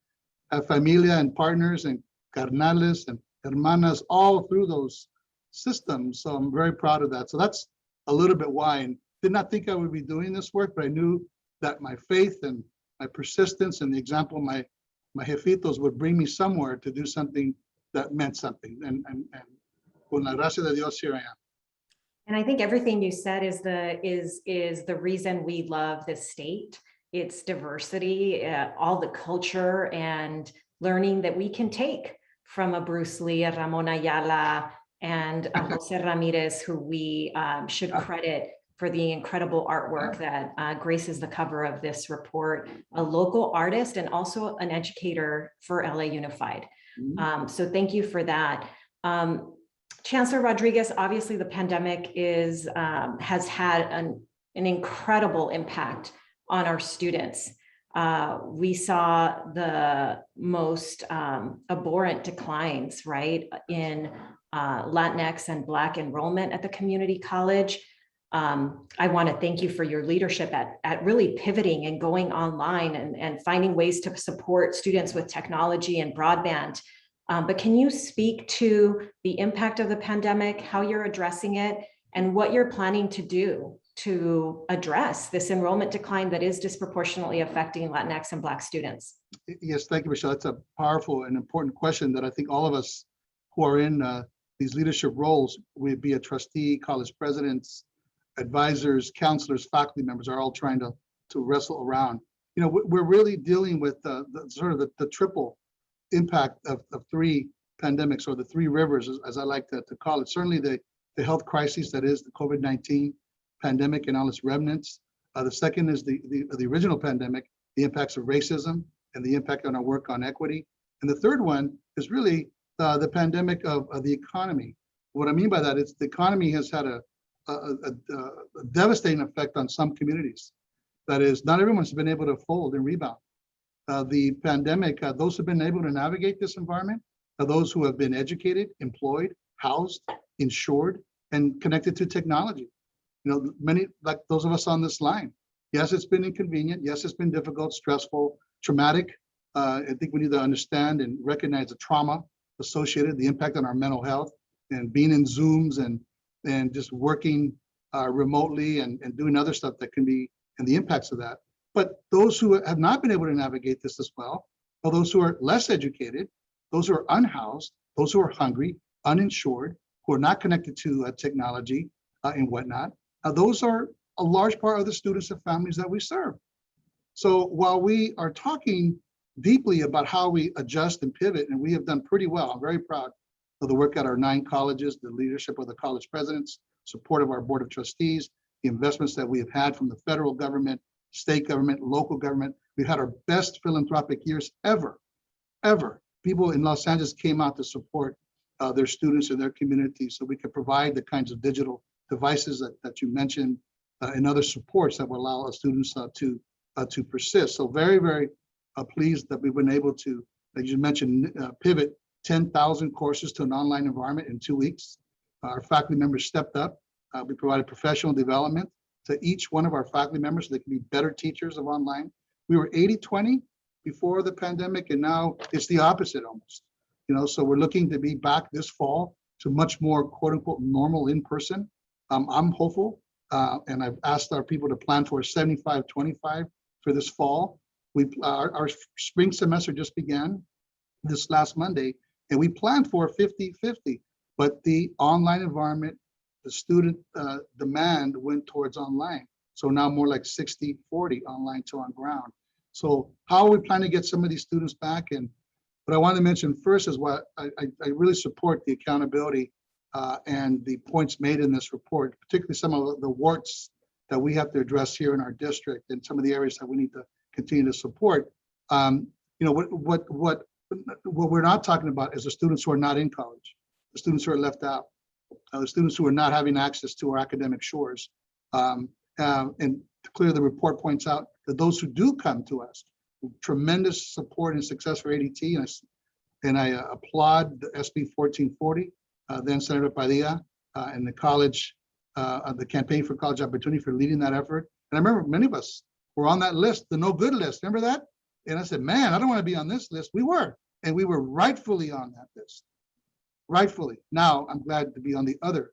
[SPEAKER 7] have familia and partners and carnales and hermanas all through those systems. So I'm very proud of that. So that's a little bit why, and did not think I would be doing this work, but I knew that my faith and my persistence and the example of my jefitos would bring me somewhere to do something that meant something. And con la gracia de Dios, here I am.
[SPEAKER 1] And I think everything you said is the reason we love this state. It's diversity, all the culture and learning that we can take from a Bruce Lee, a Ramon Ayala, and a Jose Ramirez, who we should credit for the incredible artwork that graces the cover of this report, a local artist and also an educator for LA Unified. So thank you for that. Chancellor Rodriguez, obviously the pandemic has had an incredible impact on our students. We saw the most abhorrent declines, right, in Latinx and Black enrollment at the community college. I want to thank you for your leadership at really pivoting and going online and finding ways to support students with technology and broadband. But can you speak to the impact of the pandemic, how you're addressing it, and what you're planning to do to address this enrollment decline that is disproportionately affecting Latinx and Black students?
[SPEAKER 7] Yes, thank you, Michelle. That's a powerful and important question that I think all of us who are in these leadership roles, we be a trustee, college presidents, advisors, counselors, faculty members, are all trying to wrestle around. You know, we're really dealing with the triple impact of three pandemics, or the three rivers, as I like to call it. Certainly the health crisis that is the COVID-19 pandemic and all its remnants. The second is the original pandemic, the impacts of racism and the impact on our work on equity. And the third one is really the pandemic of the economy. What I mean by that is the economy has had a devastating effect on some communities. That is, not everyone's been able to fold and rebound. The pandemic, those who've been able to navigate this environment are those who have been educated, employed, housed, insured, and connected to technology. You know, many, like those of us on this line. Yes, it's been inconvenient. Yes, it's been difficult, stressful, traumatic. I think we need to understand and recognize the trauma associated, the impact on our mental health, and being in Zooms and just working remotely and doing other stuff that can be, and the impacts of that. But those who have not been able to navigate this as well, or those who are less educated, those who are unhoused, those who are hungry, uninsured, who are not connected to technology and whatnot, those are a large part of the students and families that we serve. So while we are talking deeply about how we adjust and pivot, and we have done pretty well, I'm very proud of the work at our 9 colleges, the leadership of the college presidents, support of our board of trustees, the investments that we have had from the federal government, state government, local government. We've had our best philanthropic years ever. People in Los Angeles came out to support their students and their community, so we could provide the kinds of digital devices that you mentioned and other supports that will allow our students to persist. So very, very pleased that we've been able to, as you mentioned, pivot 10,000 courses to an online environment in 2 weeks. Our faculty members stepped up. We provided professional development to each one of our faculty members so they can be better teachers of online. We were 80-20 before the pandemic, and now it's the opposite almost. You know, so we're looking to be back this fall to much more quote unquote normal in person. I'm hopeful, and I've asked our people to plan for 75-25 for this fall. Our spring semester just began this last Monday, and we planned for 50-50, but the online environment, the student demand went towards online. So now more like 60-40 online to on ground. So how are we planning to get some of these students back? And what I want to mention first is what I really support the accountability and the points made in this report, particularly some of the warts that we have to address here in our district and some of the areas that we need to continue to support. You know, what we're not talking about is the students who are not in college, the students who are left out, the students who are not having access to our academic shores. And clearly the report points out that those who do come to us, tremendous support and success for ADT, and I applaud the SB 1440, then Senator Padilla and the college, the Campaign for College Opportunity for leading that effort. And I remember many of us were on that list, the no good list, remember that? And I said, man, I don't want to be on this list. We were, and we were rightfully on that list, rightfully. Now I'm glad to be on the other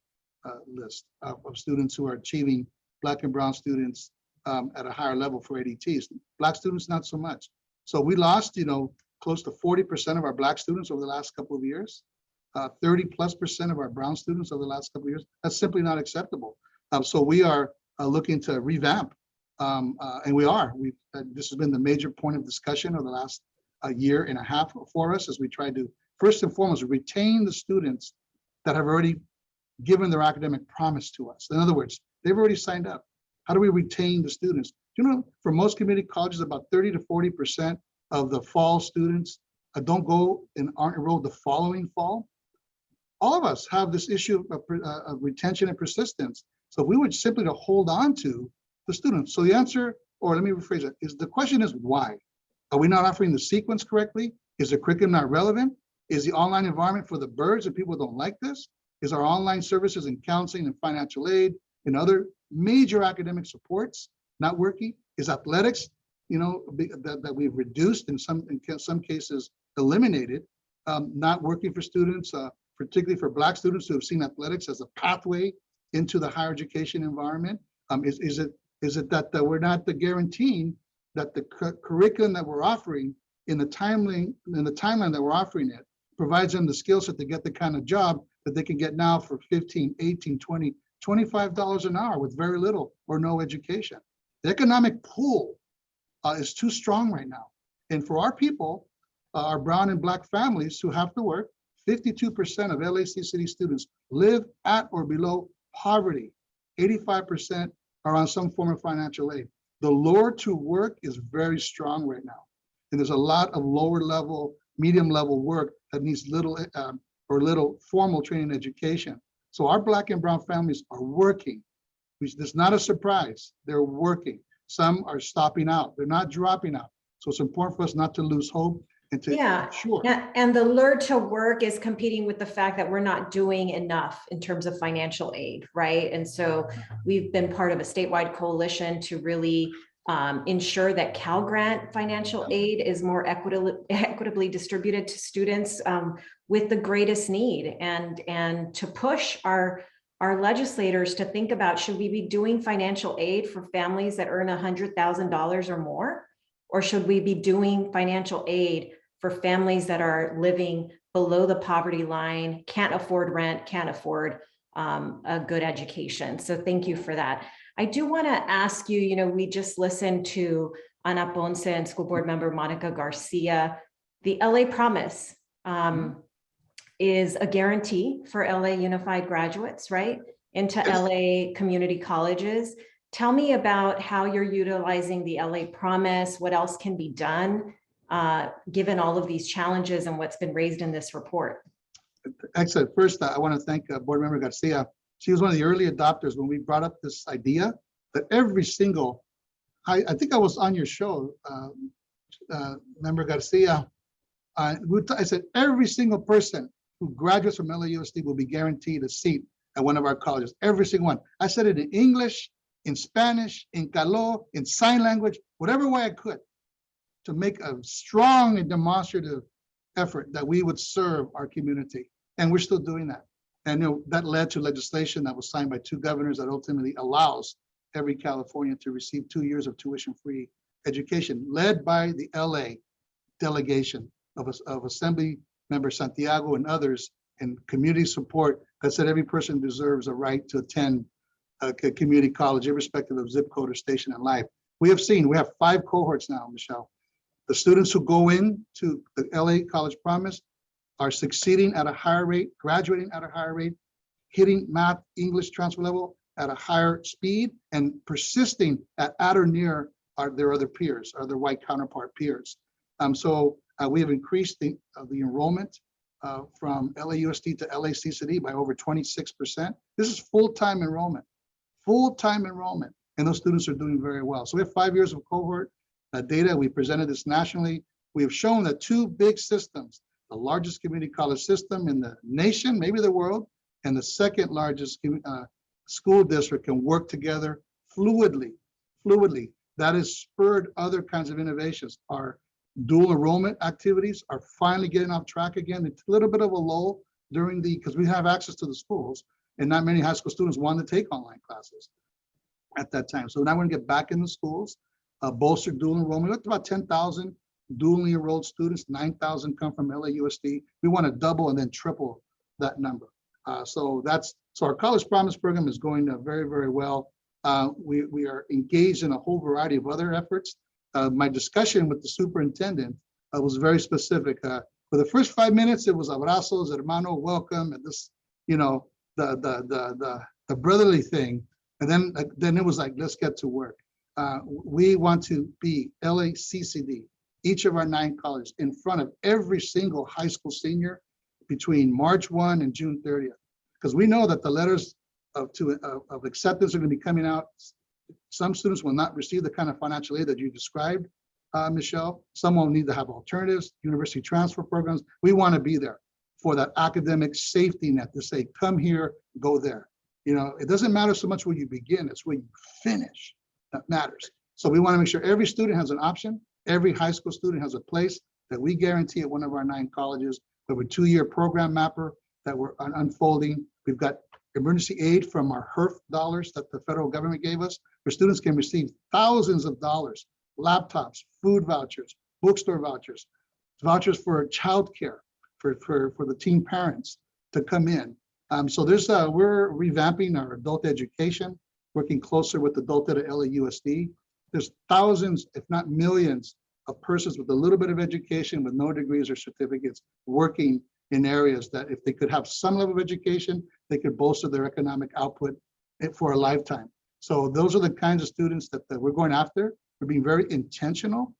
[SPEAKER 7] list of students who are achieving, Black and brown students at a higher level for ADTs. Black students, not so much. So we lost, you know, close to 40% of our Black students over the last couple of years, 30+% of our brown students over the last couple of years. That's simply not acceptable. So we are looking to revamp, and we are. This has been the major point of discussion over the last year and a half for us as we try to, first and foremost, retain the students that have already given their academic promise to us. In other words, They've already signed up. How do we retain the students? You know, for most community colleges, about 30 to 40% of the fall students don't go and aren't enrolled the following fall. All of us have this issue of retention and persistence. So we would simply to hold on to the students. So the answer, or let me rephrase it, is the question is why? Are we not offering the sequence correctly? Is the curriculum not relevant? Is the online environment for the birds and people don't like this? Is our online services and counseling and financial aid and other major academic supports not working? Is athletics, you know, that we've reduced in some cases eliminated, not working for students, particularly for Black students who have seen athletics as a pathway into the higher education environment? Is it that we're not guaranteeing that the curriculum that we're offering in the timeline that we're offering it provides them the skill set to get the kind of job that they can get now for $15, $18, $20, $25 an hour with very little or no education? The economic pull is too strong right now. And for our people, our brown and Black families who have to work, 52% of LAC City students live at or below poverty. 85% are on some form of financial aid. The lure to work is very strong right now. And there's a lot of lower level, medium level work that needs little formal training and education. So our Black and brown families are working, which is not a surprise. They're working. Some are stopping out. They're not dropping out. So it's important for us not to lose hope and to ensure.
[SPEAKER 1] And the lure to work is competing with the fact that we're not doing enough in terms of financial aid, right? And so we've been part of a statewide coalition to really ensure that Cal Grant financial aid is more equitably distributed to students with the greatest need, and to push our legislators to think about, should we be doing financial aid for families that earn $100,000 or more? Or should we be doing financial aid for families that are living below the poverty line, can't afford rent, can't afford a good education? So thank you for that. I do want to ask you, you know, we just listened to Ana Ponce and school board member Mónica García. The LA Promise is a guarantee for LA Unified graduates, right? Into LA community colleges. Tell me about how you're utilizing the LA Promise, what else can be done given all of these challenges and what's been raised in this report.
[SPEAKER 7] Excellent. First, I want to thank Board Member Garcia. She was one of the early adopters when we brought up this idea that every single, I think I was on your show, Member Garcia. I said every single person who graduates from LAUSD will be guaranteed a seat at one of our colleges, every single one. I said it in English, in Spanish, in Caló, in sign language, whatever way I could, to make a strong and demonstrative effort that we would serve our community. And we're still doing that. And you know, that led to legislation that was signed by 2 governors that ultimately allows every Californian to receive 2 years of tuition-free education, led by the LA delegation of Assembly Member Santiago and others, and community support that said every person deserves a right to attend a community college, irrespective of zip code or station in life. We have 5 cohorts now, Michelle. The students who go in to the LA College Promise are succeeding at a higher rate, graduating at a higher rate, hitting math, English transfer level at a higher speed, and persisting at or near their other peers, or their white counterpart peers. So we have increased the enrollment from LAUSD to LACCD by over 26%. This is full-time enrollment, and those students are doing very well. So we have 5 years of cohort data. We presented this nationally. We have shown that 2 big systems, the largest community college system in the nation, maybe the world, and the second largest school district can work together fluidly. That has spurred other kinds of innovations. Our dual enrollment activities are finally getting off track again. It's a little bit of a lull because we have access to the schools, and not many high school students wanted to take online classes at that time. So now we're gonna get back in the schools, bolster dual enrollment. We looked about 10,000 dually enrolled students, 9,000 come from LAUSD. We want to double and then triple that number. So our College Promise program is going very, very well. We are engaged in a whole variety of other efforts. My discussion with the superintendent was very specific. For the first 5 minutes, it was abrazos, hermano, welcome, and this, you know, the brotherly thing. And then it was like, let's get to work. We want to be LACCD, each of our 9 colleges, in front of every single high school senior between March 1 and June 30th. Because we know that the letters of acceptance are going to be coming out. Some students will not receive the kind of financial aid that you described, Michelle. Some will need to have alternatives, university transfer programs. We want to be there for that academic safety net to say, come here, go there. You know, it doesn't matter so much where you begin, it's where you finish that matters. So we want to make sure every student has an option. Every high school student has a place that we guarantee at one of our 9 colleges. We have a 2-year program mapper that we're unfolding. We've got emergency aid from our HERF dollars that the federal government gave us, where students can receive thousands of dollars, laptops, food vouchers, bookstore vouchers, vouchers for childcare, for the teen parents to come in. So there's we're revamping our adult education, working closer with adult ed at LAUSD. There's thousands, if not millions, of persons with a little bit of education with no degrees or certificates working in areas that if they could have some level of education, they could bolster their economic output for a lifetime. So those are the kinds of students that we're going after. We're being very intentional.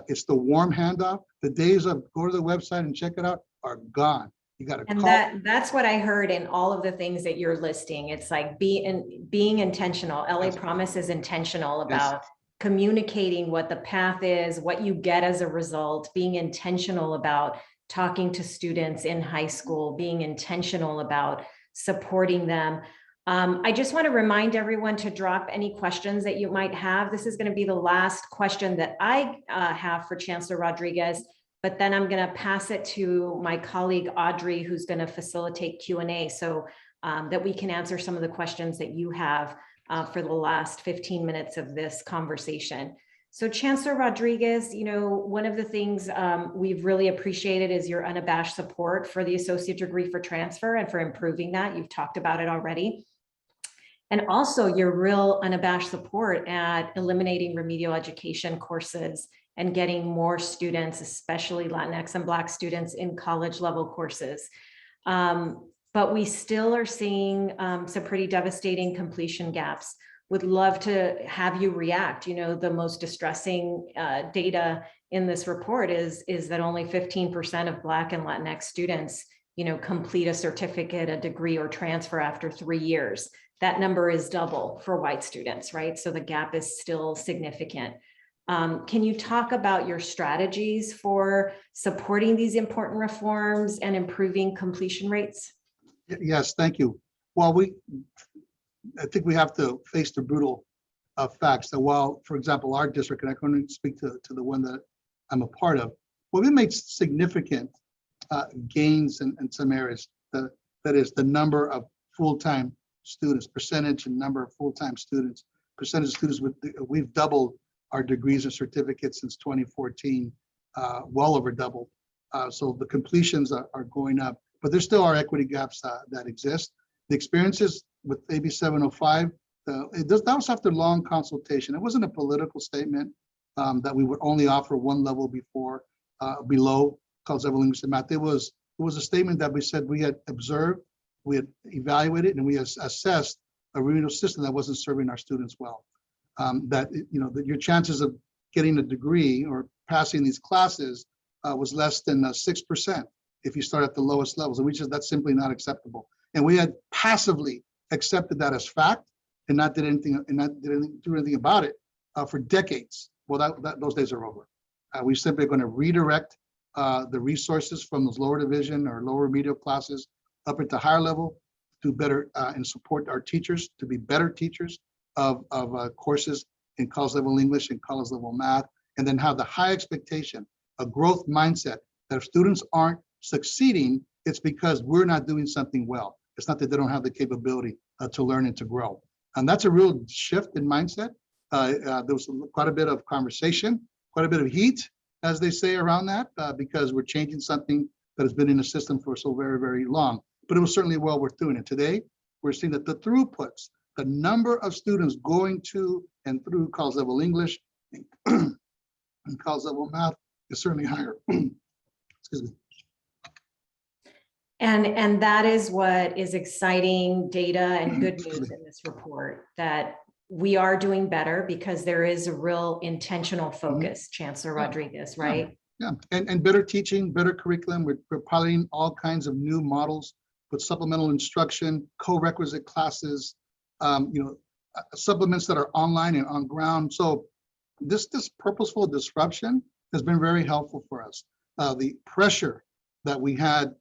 [SPEAKER 7] It's the warm handoff. The days of go to the website and check it out are gone. You got to
[SPEAKER 1] call. And that's what I heard in all of the things that you're listing. It's like being intentional. LA Promise is intentional about communicating what the path is, what you get as a result, being intentional about talking to students in high school, being intentional about supporting them. I just want to remind everyone to drop any questions that you might have. This is going to be the last question that I have for Chancellor Rodriguez, but then I'm going to pass it to my colleague, Audrey, who's going to facilitate Q&A so that we can answer some of the questions that you have for the last 15 minutes of this conversation. So Chancellor Rodriguez, you know, one of the things we've really appreciated is your unabashed support for the associate degree for transfer and for improving that. You've talked about it already. And also your real unabashed support at eliminating remedial education courses and getting more students, especially Latinx and Black students, in college level courses. But we still are seeing some pretty devastating completion gaps. Would love to have you react. You know, the most distressing data in this report is that only 15% of Black and Latinx students, you know, complete a certificate, a degree, or transfer after 3 years. That number is double for white students, right? So the gap is still significant. Can you talk about your strategies for supporting these important reforms and improving completion rates?
[SPEAKER 7] Yes, thank you. Well, I think we have to face the brutal facts that while, for example, our district, and I can only speak to the one that I'm a part of, well, we made significant gains in some areas. That is the number of full-time students, percentage and number of full-time students, percentage of students we've doubled our degrees and certificates since 2014, well over doubled. So the completions are going up, but there still are equity gaps that exist. The experiences with AB 705, that was after long consultation. It wasn't a political statement that we would only offer one level below college level English and math. It was a statement that we said we had observed, we had evaluated, and we assessed a remedial system that wasn't serving our students well. That your chances of getting a degree or passing these classes was less than 6% if you start at the lowest levels, and that's simply not acceptable. And we had passively accepted that as fact and not do anything about it for decades. Well, those days are over. We simply are going to redirect the resources from those lower division or lower remedial classes up into higher level to better and support our teachers to be better teachers of courses in college level English and college level math, and then have the high expectation, a growth mindset that if students aren't succeeding, it's because we're not doing something well. It's not that they don't have the capability to learn and to grow. And that's a real shift in mindset. There was quite a bit of conversation, quite a bit of heat, as they say around that, because we're changing something that has been in the system for so very, very long. But it was certainly well worth doing it. Today, we're seeing that the throughputs, the number of students going to and through college level English and college level math is certainly higher. Excuse me.
[SPEAKER 1] And that is what is exciting data and good news in this report, that we are doing better because there is a real intentional focus, Chancellor Rodriguez, right?
[SPEAKER 7] Yeah, and better teaching, better curriculum. We're piloting all kinds of new models with supplemental instruction, co-requisite classes, supplements that are online and on ground. So this purposeful disruption has been very helpful for us. The pressure that we had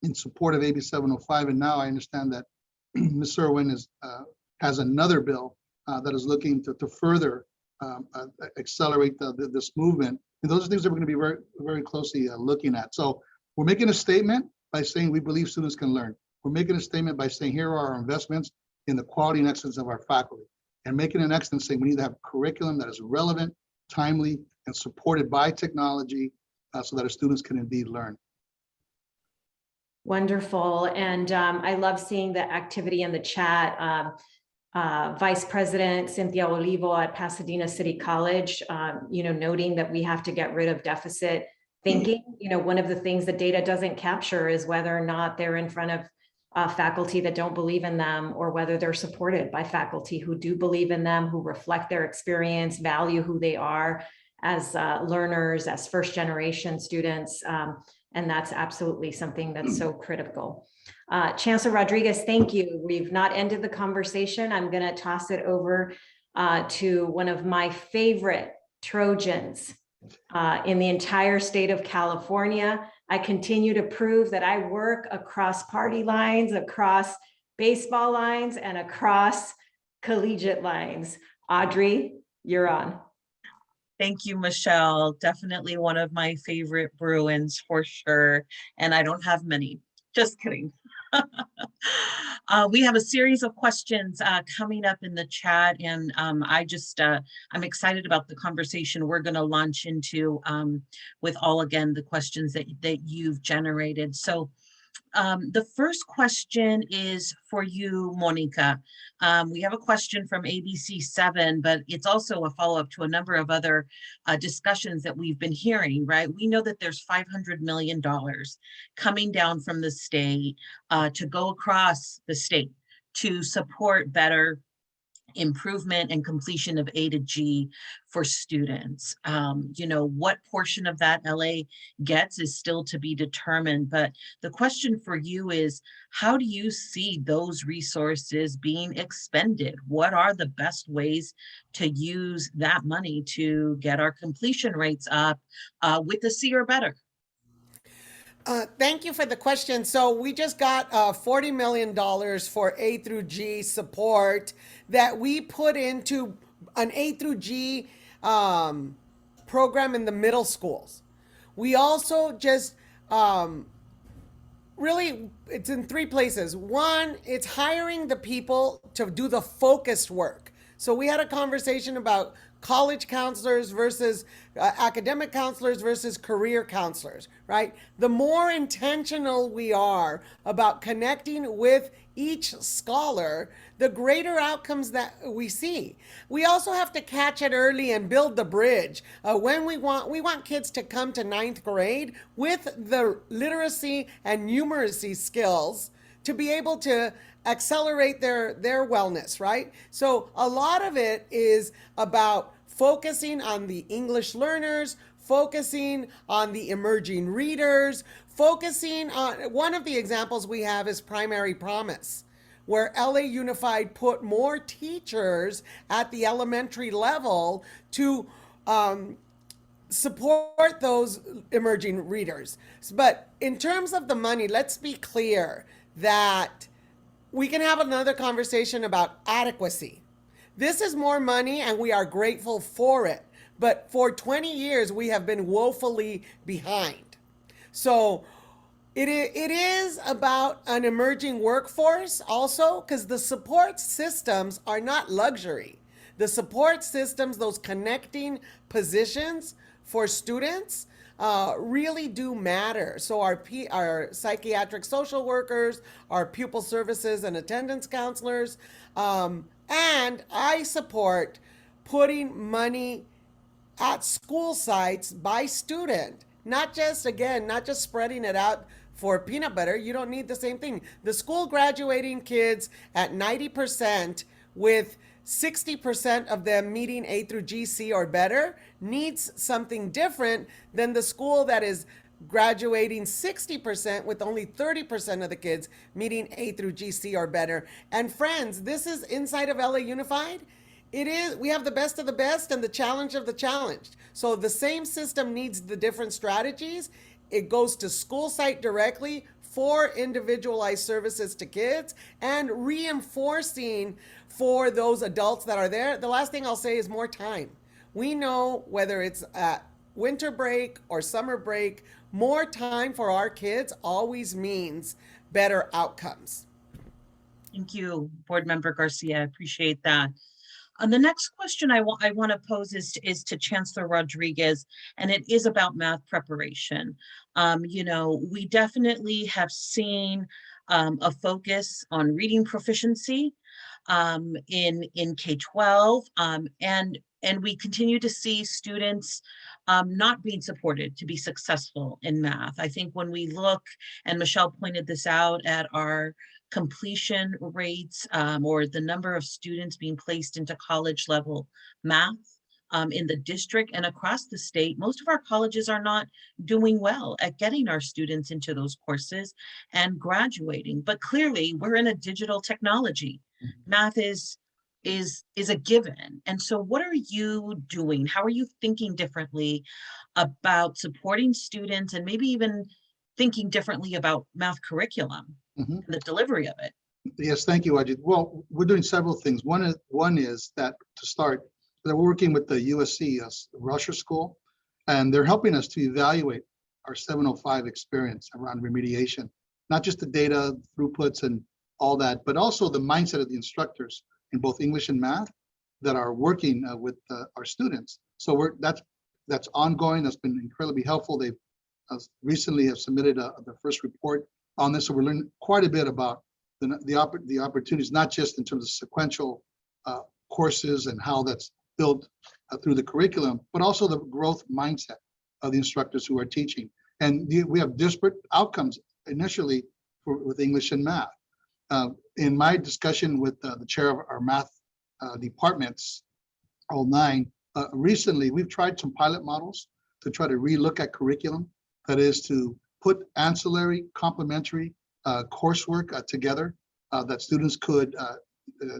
[SPEAKER 7] in support of AB 705, and now I understand that Ms. Irwin has another bill that is looking to further accelerate this movement. And those are things that we're going to be very, very closely looking at. So we're making a statement by saying we believe students can learn. We're making a statement by saying here are our investments in the quality and excellence of our faculty, and making an excellence saying we need to have curriculum that is relevant, timely, and supported by technology so that our students can indeed learn.
[SPEAKER 1] Wonderful. And I love seeing the activity in the chat. Vice President Cynthia Olivo at Pasadena City College, noting that we have to get rid of deficit thinking. One of the things that data doesn't capture is whether or not they're in front of faculty that don't believe in them, or whether they're supported by faculty who do believe in them, who reflect their experience, value who they are as learners, as first generation students. And that's absolutely something that's so critical. Chancellor Rodriguez, thank you. We've not ended the conversation. I'm going to toss it over to one of my favorite Trojans in the entire state of California. I continue to prove that I work across party lines, across baseball lines, and across collegiate lines. Audrey, you're on.
[SPEAKER 8] Thank you, Michelle. Definitely one of my favorite Bruins for sure. And I don't have many. Just kidding. We have a series of questions coming up in the chat, and I'm excited about the conversation we're going to launch into with all, again, the questions that you've generated. So the first question is for you, Mónica. We have a question from ABC7, but it's also a follow-up to a number of other discussions that we've been hearing, right? We know that there's $500 million coming down from the state to go across the state to support better improvement and completion of A to G for students. What portion of that LA gets is still to be determined, but the question for you is, how do you see those resources being expended? What are the best ways to use that money to get our completion rates up with a C or better?
[SPEAKER 4] Thank you for the question. So we just got $40 million for A through G support that we put into an A through G program in the middle schools. We also just really, it's in 3 places. One, it's hiring the people to do the focused work. So we had a conversation about college counselors versus academic counselors versus career counselors, right? The more intentional we are about connecting with each scholar, the greater outcomes that we see. We also have to catch it early and build the bridge. When we want kids to come to 9th grade with the literacy and numeracy skills to be able to accelerate their wellness, right? So a lot of it is about focusing on the English learners, focusing on the emerging readers, focusing on, one of the examples we have is Primary Promise, where LA Unified put more teachers at the elementary level to support those emerging readers. But in terms of the money, let's be clear that we can have another conversation about adequacy. This is more money and we are grateful for it. But for 20 years, we have been woefully behind. So it is about an emerging workforce also, because the support systems are not luxury. The support systems, those connecting positions for students, really do matter. So our psychiatric social workers, our pupil services and attendance counselors, and I support putting money at school sites by student Not just, again, not just spreading it out for peanut butter. You don't need the same thing. The school graduating kids at 90% with 60% of them meeting A through GC or better needs something different than the school that is graduating 60% with only 30% of the kids meeting A through GC or better. And friends, this is inside of LA Unified. It is, we have the best of the best and the challenge of the challenged. So the same system needs the different strategies. It goes to school site directly for individualized services to kids and reinforcing for those adults that are there. The last thing I'll say is more time. We know whether it's winter break or summer break, more time for our kids always means better outcomes.
[SPEAKER 8] Thank you, Board Member Garcia. I appreciate that. The next question I want to pose is to Chancellor Rodriguez, and it is about math preparation. You know, we definitely have seen a focus on reading proficiency in K-12, and we continue to see students not being supported to be successful in math. I think when we look, and Michelle pointed this out, at our completion rates or the number of students being placed into college level math in the district and across the state, most of our colleges are not doing well at getting our students into those courses and graduating. But clearly we're in a digital technology. Math is a given. And so what are you doing? How are you thinking differently about supporting students and maybe even thinking differently about math curriculum? And the delivery of it?
[SPEAKER 7] Yes, thank you, Ajit. Well, we're doing several things. One is that, to start, that we're working with the USC Rusher School, and they're helping us to evaluate our 705 experience around remediation, not just the data, throughputs, and all that, but also the mindset of the instructors in both English and math that are working with our students. So that's ongoing. That's been incredibly helpful. They've recently have submitted their first report on this, so we're learning quite a bit about the opportunities, not just in terms of sequential courses and how that's built through the curriculum, but also the growth mindset of the instructors who are teaching. And we have disparate outcomes initially with English and math. In my discussion with the chair of our math departments, all 9, recently we've tried some pilot models to try to relook at curriculum. That is to put ancillary complementary coursework together that students could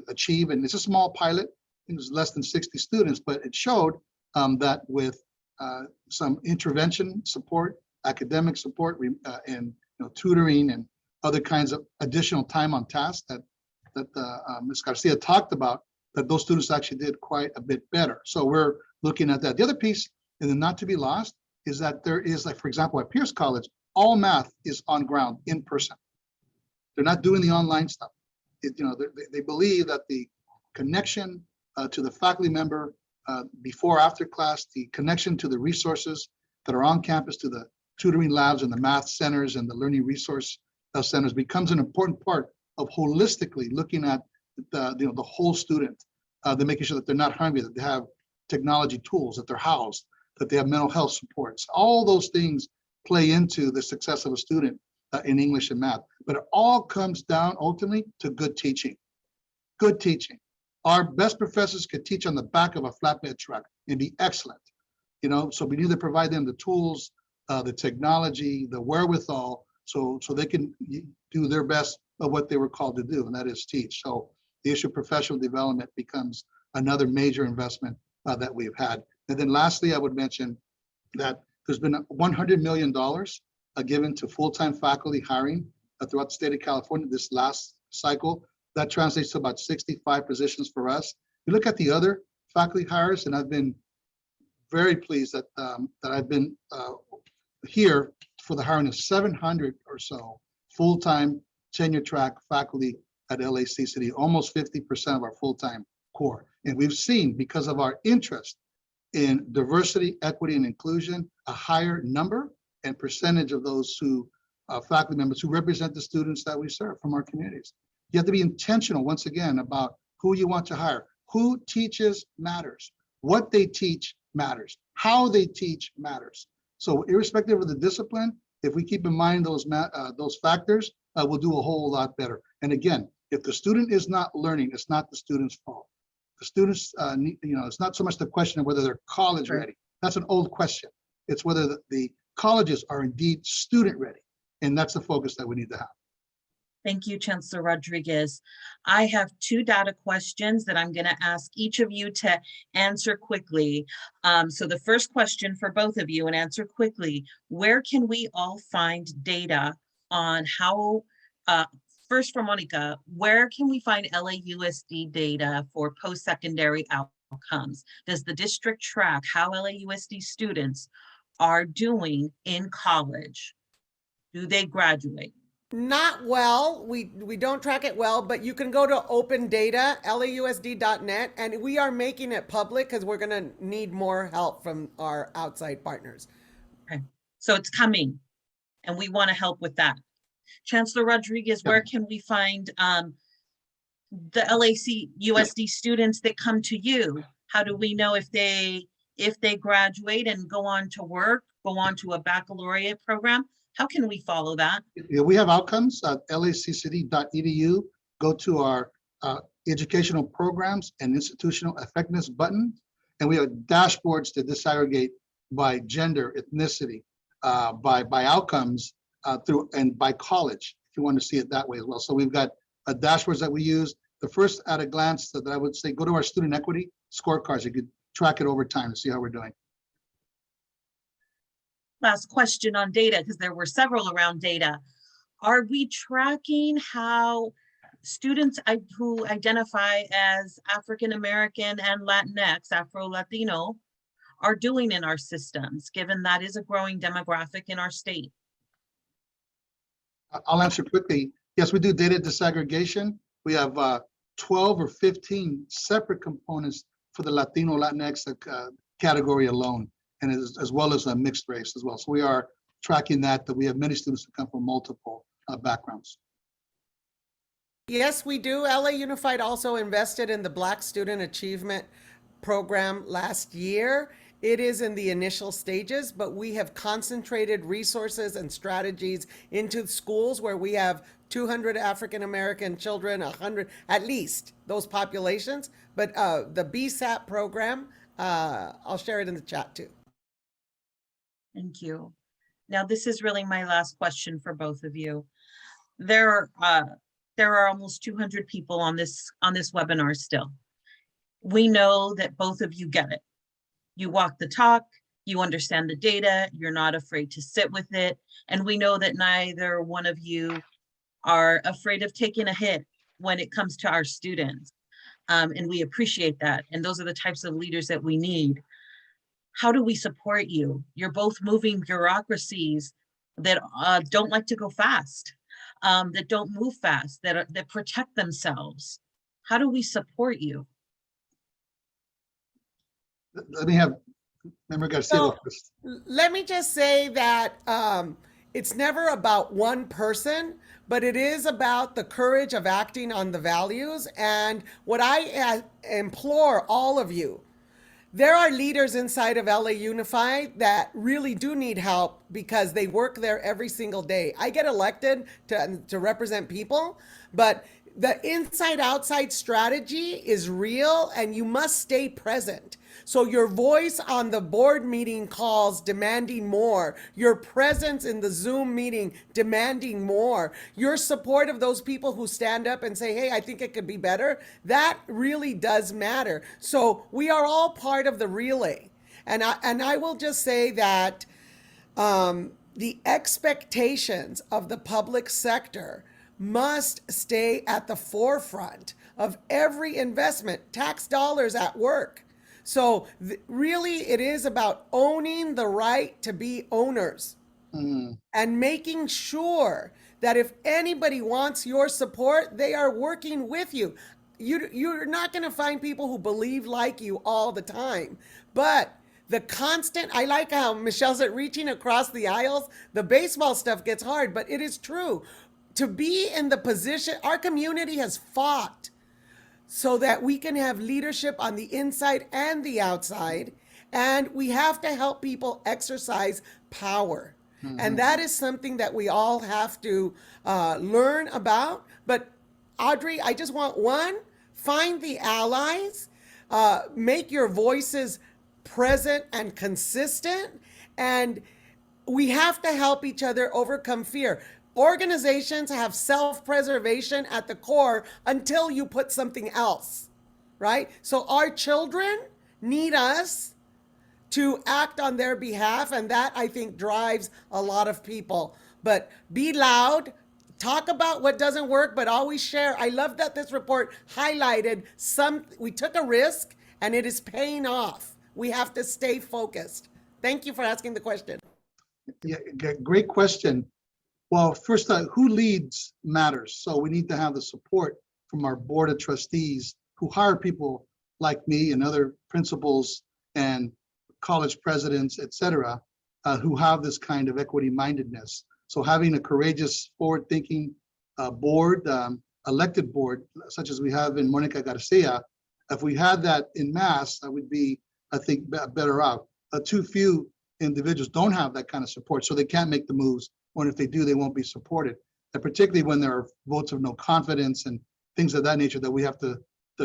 [SPEAKER 7] achieve. And it's a small pilot. It was less than 60 students, but it showed that with some intervention support, academic support, and tutoring and other kinds of additional time on task that Ms. Garcia talked about, that those students actually did quite a bit better. So we're looking at that. The other piece, and then not to be lost, is that there is, like, for example, at Pierce College, all math is on ground, in person. They're not doing the online stuff. They believe that the connection to the faculty member before, after class, the connection to the resources that are on campus, to the tutoring labs and the math centers and the learning resource centers, becomes an important part of holistically looking at the whole student. They're making sure that they're not hungry, that they have technology tools, that they're housed, that they have mental health supports. All those things play into the success of a student in English and math. But it all comes down ultimately to good teaching. Good teaching. Our best professors could teach on the back of a flatbed truck and be excellent. So we need to provide them the tools, the technology, the wherewithal, so they can do their best of what they were called to do, and that is teach. So the issue of professional development becomes another major investment that we've had. And then lastly, I would mention that there's been $100 million given to full-time faculty hiring throughout the state of California this last cycle. That translates to about 65 positions for us. You look at the other faculty hires, and I've been very pleased that I've been here for the hiring of 700 or so full-time tenure track faculty at LACCD, almost 50% of our full-time core. And we've seen, because of our interest in diversity, equity, and inclusion, a higher number and percentage of those who faculty members who represent the students that we serve from our communities. You have to be intentional, once again, about who you want to hire. Who teaches matters. What they teach matters. How they teach matters. So irrespective of the discipline, if we keep in mind those factors, we'll do a whole lot better. And again, if the student is not learning, it's not the student's fault. The students, it's not so much the question of whether they're college ready. That's an old question. It's whether the colleges are indeed student ready. And that's the focus that we need to have.
[SPEAKER 8] Thank you, Chancellor Rodriguez. I have 2 data questions that I'm going to ask each of you to answer quickly. So the first question for both of you, and answer quickly, where can we all find data on how, first for Mónica, where can we find LAUSD data for post-secondary outcomes? Does the district track how LAUSD students are doing in college? Do they graduate?
[SPEAKER 4] Not well. We don't track it well, but you can go to open data, lausd.net, and we are making it public because we're going to need more help from our outside partners.
[SPEAKER 8] Okay, so it's coming, and we want to help with that. Chancellor Rodriguez, where can we find the LAUSD students that come to you? How do we know if they graduate and go on to work, go on to a baccalaureate program? How can we follow that?
[SPEAKER 7] Yeah, we have outcomes at laccd.edu. Go to our educational programs and institutional effectiveness button. And we have dashboards to disaggregate by gender, ethnicity, by outcomes through and by college, if you want to see it that way as well. So we've got dashboards that we use. The first at a glance that I would say, go to our student equity scorecards. You could track it over time to see how we're doing.
[SPEAKER 8] Last question on data, because there were several around data. Are we tracking how students who identify as African American and Latinx, Afro-Latino, are doing in our systems, given that is a growing demographic in our state?
[SPEAKER 7] I'll answer quickly. Yes, we do data disaggregation. We have 12 or 15 separate components for the Latino, Latinx category alone, and as well as a mixed race as well. So we are tracking that we have many students who come from multiple backgrounds.
[SPEAKER 4] Yes, we do. LA Unified also invested in the Black Student Achievement Program last year. It is in the initial stages, but we have concentrated resources and strategies into schools where we have 200 African-American children, 100, at least those populations. But the BSAP program, I'll share it in the chat too.
[SPEAKER 8] Thank you. Now, this is really my last question for both of you. There are almost 200 people on this webinar still. We know that both of you get it. You walk the talk, you understand the data, you're not afraid to sit with it. And we know that neither one of you are afraid of taking a hit when it comes to our students. And we appreciate that. And those are the types of leaders that we need. How do we support you? You're both moving bureaucracies that don't like to go fast, that don't move fast, that protect themselves. How do we support you?
[SPEAKER 7] Let me have Member Garcia first.
[SPEAKER 4] Let me just say that it's never about one person, but it is about the courage of acting on the values. And what I implore all of you, there are leaders inside of LA Unified that really do need help because they work there every single day. I get elected to represent people, but the inside-outside strategy is real and you must stay present. So your voice on the board meeting calls demanding more, your presence in the Zoom meeting demanding more, your support of those people who stand up and say, hey, I think it could be better, that really does matter. So we are all part of the relay. And I will just say that the expectations of the public sector must stay at the forefront of every investment, tax dollars at work. So really it is about owning the right to be owners and making sure that if anybody wants your support, they are working with you. You're not going to find people who believe like you all the time, but the constant, I like how Michelle said reaching across the aisles, the baseball stuff gets hard, but it is true. To be in the position, our community has fought so that we can have leadership on the inside and the outside. And we have to help people exercise power. And that is something that we all have to learn about. But Audrey, I just want one, find the allies, make your voices present and consistent, and we have to help each other overcome fear. Organizations have self-preservation at the core until you put something else, right? So our children need us to act on their behalf, and that, I think, drives a lot of people. But be loud, talk about what doesn't work, but always share. I love that this report highlighted we took a risk and it is paying off. We have to stay focused. Thank you for asking the question.
[SPEAKER 7] Yeah, great question. Well, first, who leads matters. So we need to have the support from our board of trustees who hire people like me and other principals and college presidents, et cetera, who have this kind of equity mindedness. So having a courageous, forward-thinking board, elected board, such as we have in Mónica García, if we had that in mass, I would be, I think, better off. Too few individuals don't have that kind of support, so they can't make the moves, or if they do, they won't be supported. And particularly when there are votes of no confidence and things of that nature that we have to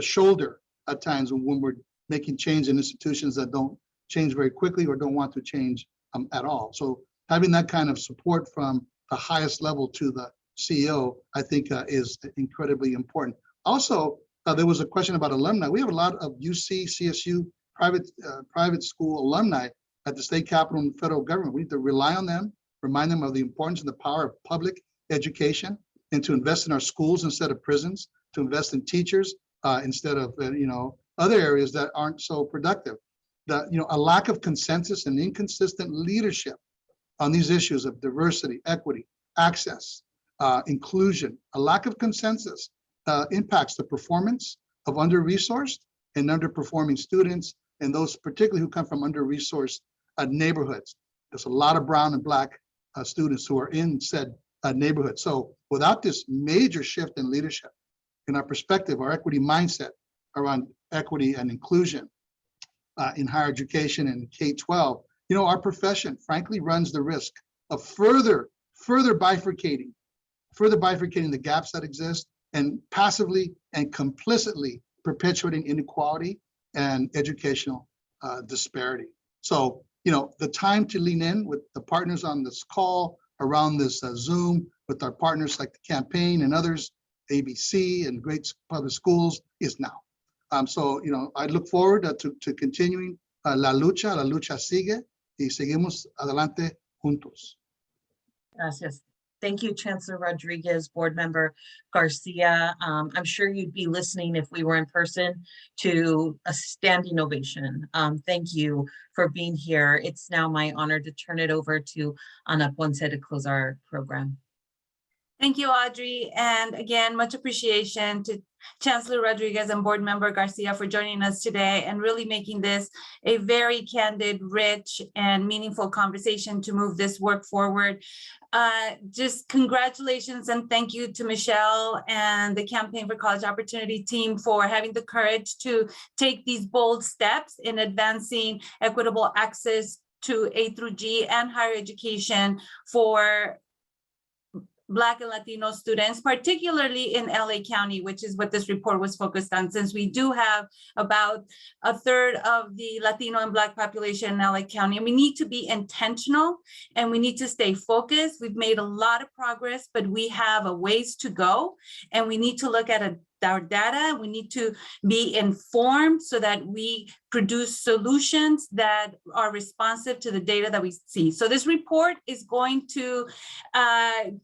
[SPEAKER 7] shoulder at times when we're making change in institutions that don't change very quickly or don't want to change at all. So having that kind of support from the highest level to the CEO, I think is incredibly important. Also, there was a question about alumni. We have a lot of UC, CSU, private school alumni at the state capitol and federal government. We need to rely on them, remind them of the importance and the power of public education, and to invest in our schools instead of prisons, to invest in teachers instead of other areas that aren't so productive. A lack of consensus and inconsistent leadership on these issues of diversity, equity, access, inclusion, a lack of consensus impacts the performance of under-resourced and underperforming students, and those particularly who come from under-resourced neighborhoods. There's a lot of brown and black students who are in said neighborhood. So without this major shift in leadership, in our perspective, our equity mindset around equity and inclusion, in higher education and K-12, our profession frankly runs the risk of further bifurcating the gaps that exist and passively and complicitly perpetuating inequality and educational disparity. So, the time to lean in with the partners on this call, around this Zoom, with our partners like the campaign and others, ABC and great public schools, is now. So, I look forward to continuing la lucha sigue y seguimos adelante juntos.
[SPEAKER 8] Gracias. Thank you, Chancellor Rodriguez, Board Member Garcia. I'm sure you'd be listening if we were in person to a standing ovation. Thank you for being here. It's now my honor to turn it over to Ana Ponce to close our program.
[SPEAKER 3] Thank you, Audrey. And again, much appreciation to Chancellor Rodriguez and Board Member Garcia for joining us today and really making this a very candid, rich, and meaningful conversation to move this work forward. Just congratulations and thank you to Michelle and the Campaign for College Opportunity team for having the courage to take these bold steps in advancing equitable access to A through G and higher education for Black and Latino students, particularly in LA County, which is what this report was focused on, since we do have about a third of the Latino and Black population in LA County. And we need to be intentional and we need to stay focused. We've made a lot of progress, but we have a ways to go. And we need to look at our data. We need to be informed so that we produce solutions that are responsive to the data that we see. So this report is going to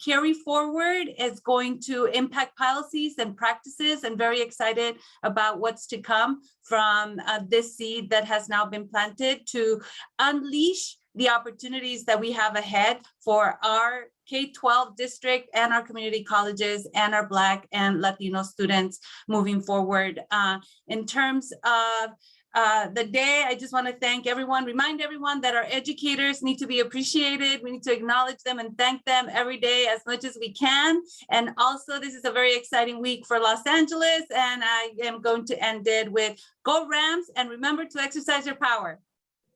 [SPEAKER 3] carry forward. It's going to impact policies and practices. I'm very excited about what's to come from this seed that has now been planted to unleash the opportunities that we have ahead for our K-12 district and our community colleges and our Black and Latino students moving forward. In terms of the day, I just want to thank everyone, remind everyone that our educators need to be appreciated. We need to acknowledge them and thank them every day as much as we can. And also, this is a very exciting week for Los Angeles, and I am going to end it with go Rams, and remember to exercise your power.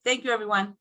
[SPEAKER 3] Thank you, everyone.